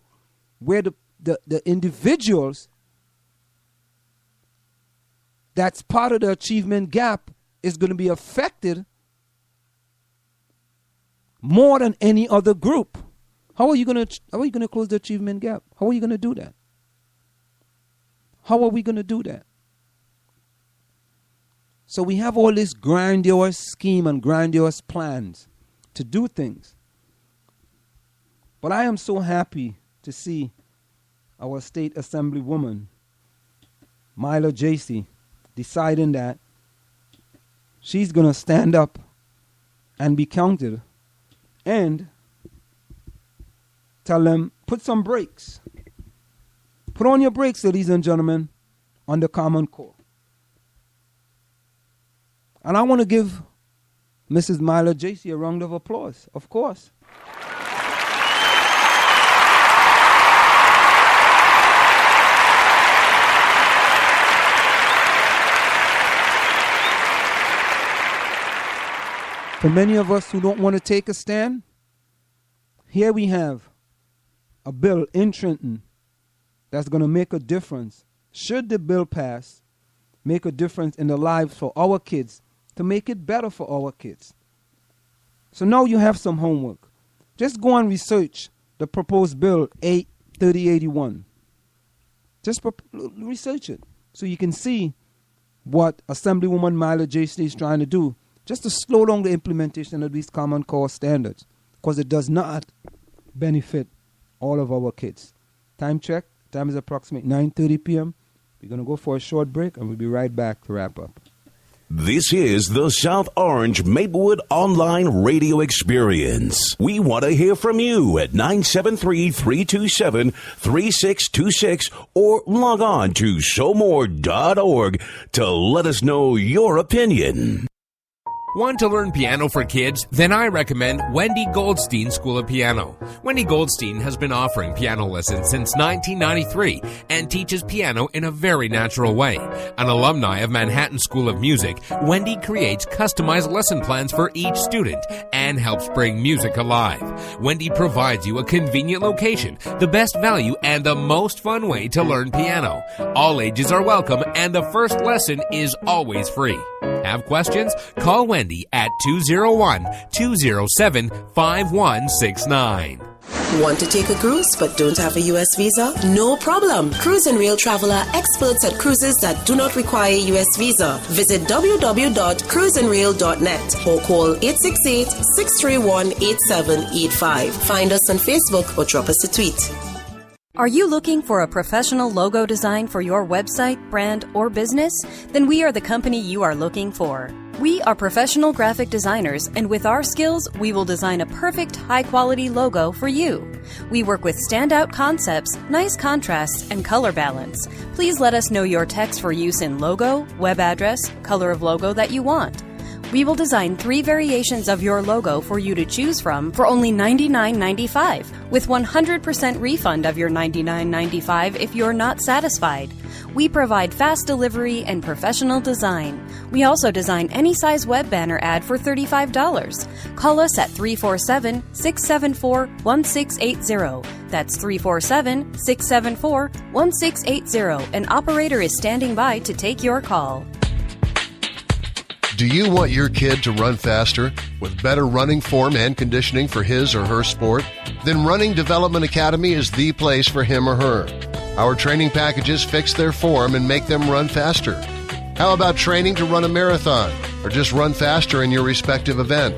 where the individuals that's part of the achievement gap is going to be affected more than any other group. How are you going to close the achievement gap? How are you going to do that? How are we going to do that? So we have all this grandiose scheme and grandiose plans to do things. But I am so happy to see our state assemblywoman, Myla Jacey, deciding that she's going to stand up and be counted and tell them, put some brakes. Put on your brakes, ladies and gentlemen, on the Common Core. And I want to give Mrs. Myla Jacey a round of applause, of course. For many of us who don't want to take a stand, here we have a bill in Trenton that's going to make a difference. Should the bill pass, make a difference in the lives for our kids, to make it better for our kids. So now you have some homework. Just go and research the proposed bill 3081. Just research it so you can see what Assemblywoman Myla J. Stee is trying to do, just to slow down the implementation of these Common Core standards, because it does not benefit all of our kids. Time check. Time is approximately 9:30 p.m. We're going to go for a short break, and we'll be right back to wrap up. This is the South Orange Maplewood Online Radio Experience. We want to hear from you at 973-327-3626 or log on to showmore.org to let us know your opinion. Want to learn piano for kids? Then I recommend Wendy Goldstein School of Piano. Wendy Goldstein has been offering piano lessons since 1993 and teaches piano in a very natural way. An alumni of Manhattan School of Music, Wendy creates customized lesson plans for each student and helps bring music alive. Wendy provides you a convenient location, the best value, and the most fun way to learn piano. All ages are welcome, and the first lesson is always free. Have questions? Call Wendy at 201-207-5169. Want to take a cruise but don't have a U.S. visa? No problem. Cruise and Rail Traveler, experts at cruises that do not require U.S. visa. Visit www.cruiseandrail.net or call 868-631-8785. Find us on Facebook or drop us a tweet. Are you looking for a professional logo design for your website, brand, or business? Then we are the company you are looking for. We are professional graphic designers, and with our skills, we will design a perfect, high-quality logo for you. We work with standout concepts, nice contrasts, and color balance. Please let us know your text for use in logo, web address, color of logo that you want. We will design 3 variations of your logo for you to choose from for only $99.95, with 100% refund of your $99.95 if you're not satisfied. We provide fast delivery and professional design. We also design any size web banner ad for $35. Call us at 347-674-1680. That's 347-674-1680. An operator is standing by to take your call. Do you want your kid to run faster with better running form and conditioning for his or her sport? Then Running Development Academy is the place for him or her. Our training packages fix their form and make them run faster. How about training to run a marathon or just run faster in your respective event?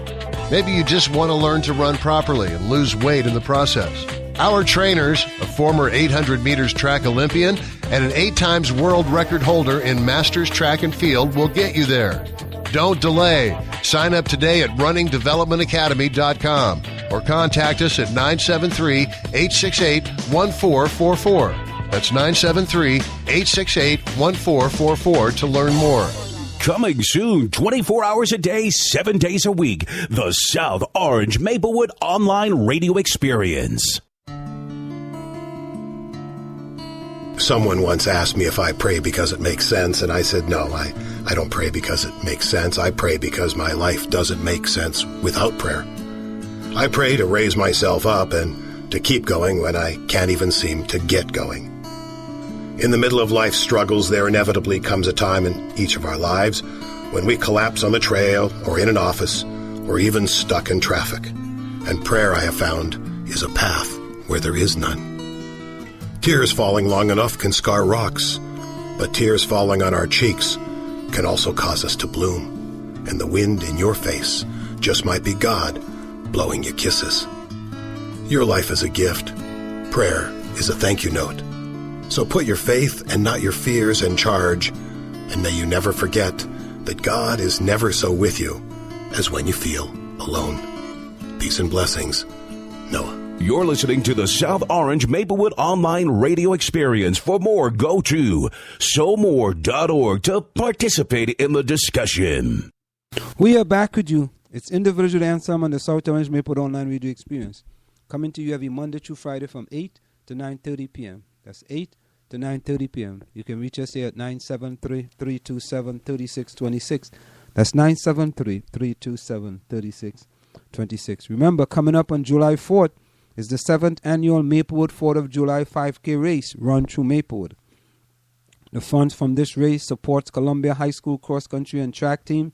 Maybe you just want to learn to run properly and lose weight in the process. Our trainers, a former 800 meters track Olympian and an 8 times world record holder in Masters Track and Field, will get you there. Don't delay. Sign up today at runningdevelopmentacademy.com or contact us at 973-868-1444. That's 973-868-1444 to learn more. Coming soon, 24 hours a day, 7 days a week, the South Orange Maplewood Online Radio Experience. Someone once asked me if I pray because it makes sense, and I said, no, I don't pray because it makes sense. I pray because my life doesn't make sense without prayer. I pray to raise myself up and to keep going when I can't even seem to get going. In the middle of life's struggles, there inevitably comes a time in each of our lives when we collapse on the trail or in an office or even stuck in traffic. And prayer, I have found, is a path where there is none. Tears falling long enough can scar rocks, but tears falling on our cheeks can also cause us to bloom. And the wind in your face just might be God blowing you kisses. Your life is a gift. Prayer is a thank you note. So put your faith and not your fears in charge, and may you never forget that God is never so with you as when you feel alone. Peace and blessings, Noah. You're listening to the South Orange Maplewood Online Radio Experience. For more, go to showmore.org to participate in the discussion. We are back with you. It's individual Anselm on the South Orange Maplewood Online Radio Experience. Coming to you every Monday through Friday from 8 to 9:30 p.m. That's 8 to 9:30 p.m. You can reach us here at 973-327-3626. That's 973-327-3626. Remember, coming up on July 4th, is the 7th annual Maplewood 4th of July 5K race run through Maplewood. The funds from this race supports Columbia High School cross country and track team.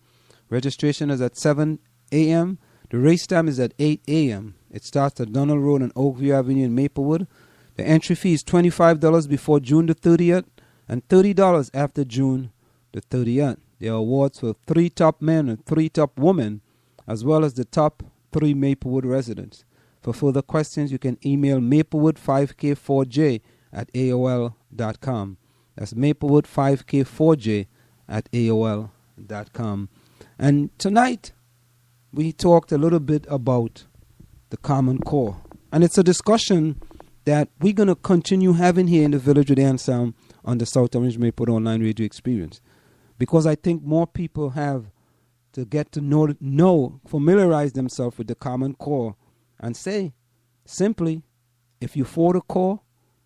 Registration is at 7 a.m. The race time is at 8 a.m. It starts at Donald Road and Oakview Avenue in Maplewood. The entry fee is $25 before June the 30th and $30 after June the 30th. There are awards for 3 top men and 3 top women, as well as the top 3 Maplewood residents. For further questions, you can email maplewood5k4j at aol.com. That's maplewood5k4j at aol.com. And tonight, we talked a little bit about the Common Core. And it's a discussion that we're going to continue having here in the Village with Anselm on the South Orange Maplewood Online Radio Experience. Because I think more people have to get to know, familiarize themselves with the Common Core and say, simply, if you for the core,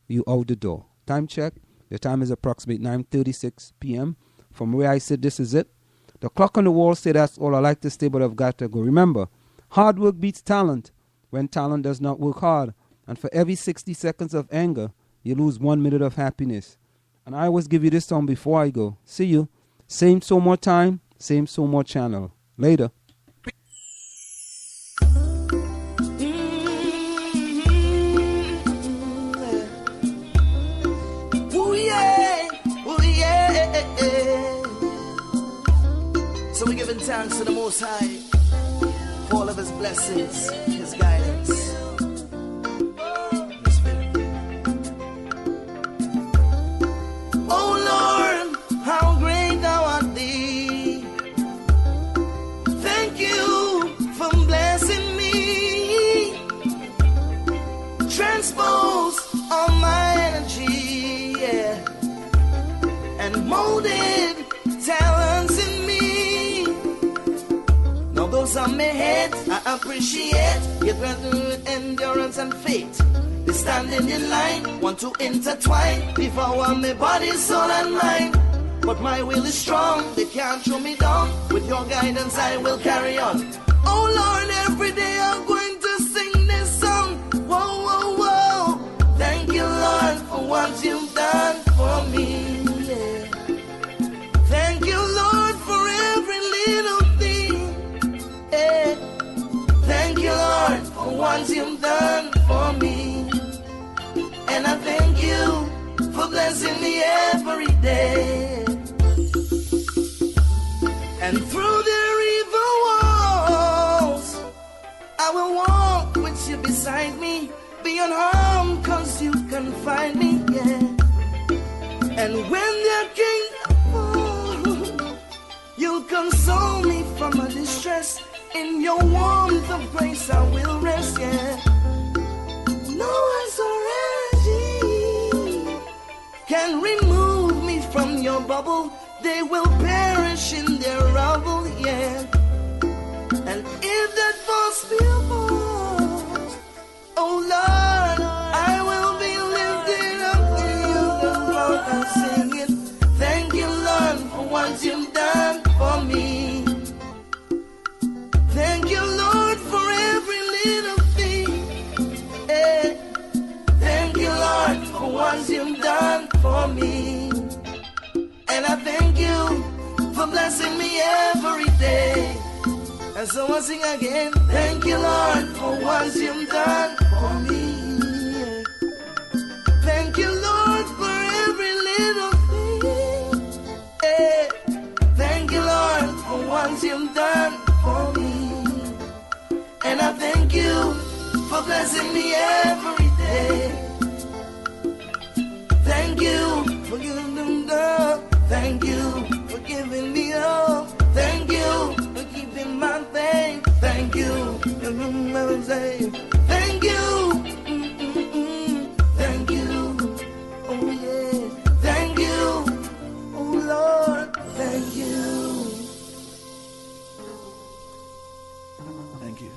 you out the door. Time check. The time is approximately 9:36 p.m. From where I sit, this is it. The clock on the wall said that's all I like to say, but I've got to go. Remember, hard work beats talent when talent does not work hard. And for every 60 seconds of anger, you lose 1 minute of happiness. And I always give you this song before I go. See you. Same so more time, same so more channel. Later. Ooh yeah, ooh yeah. So we're giving thanks to the Most High for all of His blessings, His guidance. Oh Lord, how great Thou art Thee. Thank You for blessing me. Transpose all my energy, yeah, and molded talents in me. Now those on my head, I appreciate Your gratitude, endurance, and faith. They standing in line, want to intertwine, devour my body, soul, and mind. But my will is strong, they can't throw me down. With Your guidance I will carry on. Oh Lord, every day I'm going to sing this song. Whoa, whoa, whoa. Thank You, Lord, for what You've done for me, yeah. Thank You, Lord, for every little thing, yeah. Thank You, Lord, for what You've done for me. And I thank You for blessing me every day. And through the river walls, I will walk with You beside me, beyond harm, 'cause You can find me, yeah. And when their kingdom falls, You'll console me from my distress. In Your warmth of grace I will rest, yeah. No authority can remove me from Your bubble. They will perish in their rubble, yeah. And if that false fear falls, oh Lord, I will be lifted up to You, the Lord, and sing it. Thank You, Lord, for what You've done for me. Thank You, Lord, for every little thing, yeah. Thank You, Lord, for what You've done for me. And I thank You for blessing me every day. And so I sing again. Thank You, Lord, for what You've done for me. Thank You, Lord, for every little thing, yeah. Thank You, Lord, for what You've done for me. And I thank You for blessing me every day. Thank You for giving them love. Thank You for giving me all. Thank You for keeping my faith. Thank You for never saying thank You. Thank You. Oh yeah. Thank You. Oh Lord. Thank You. Thank You.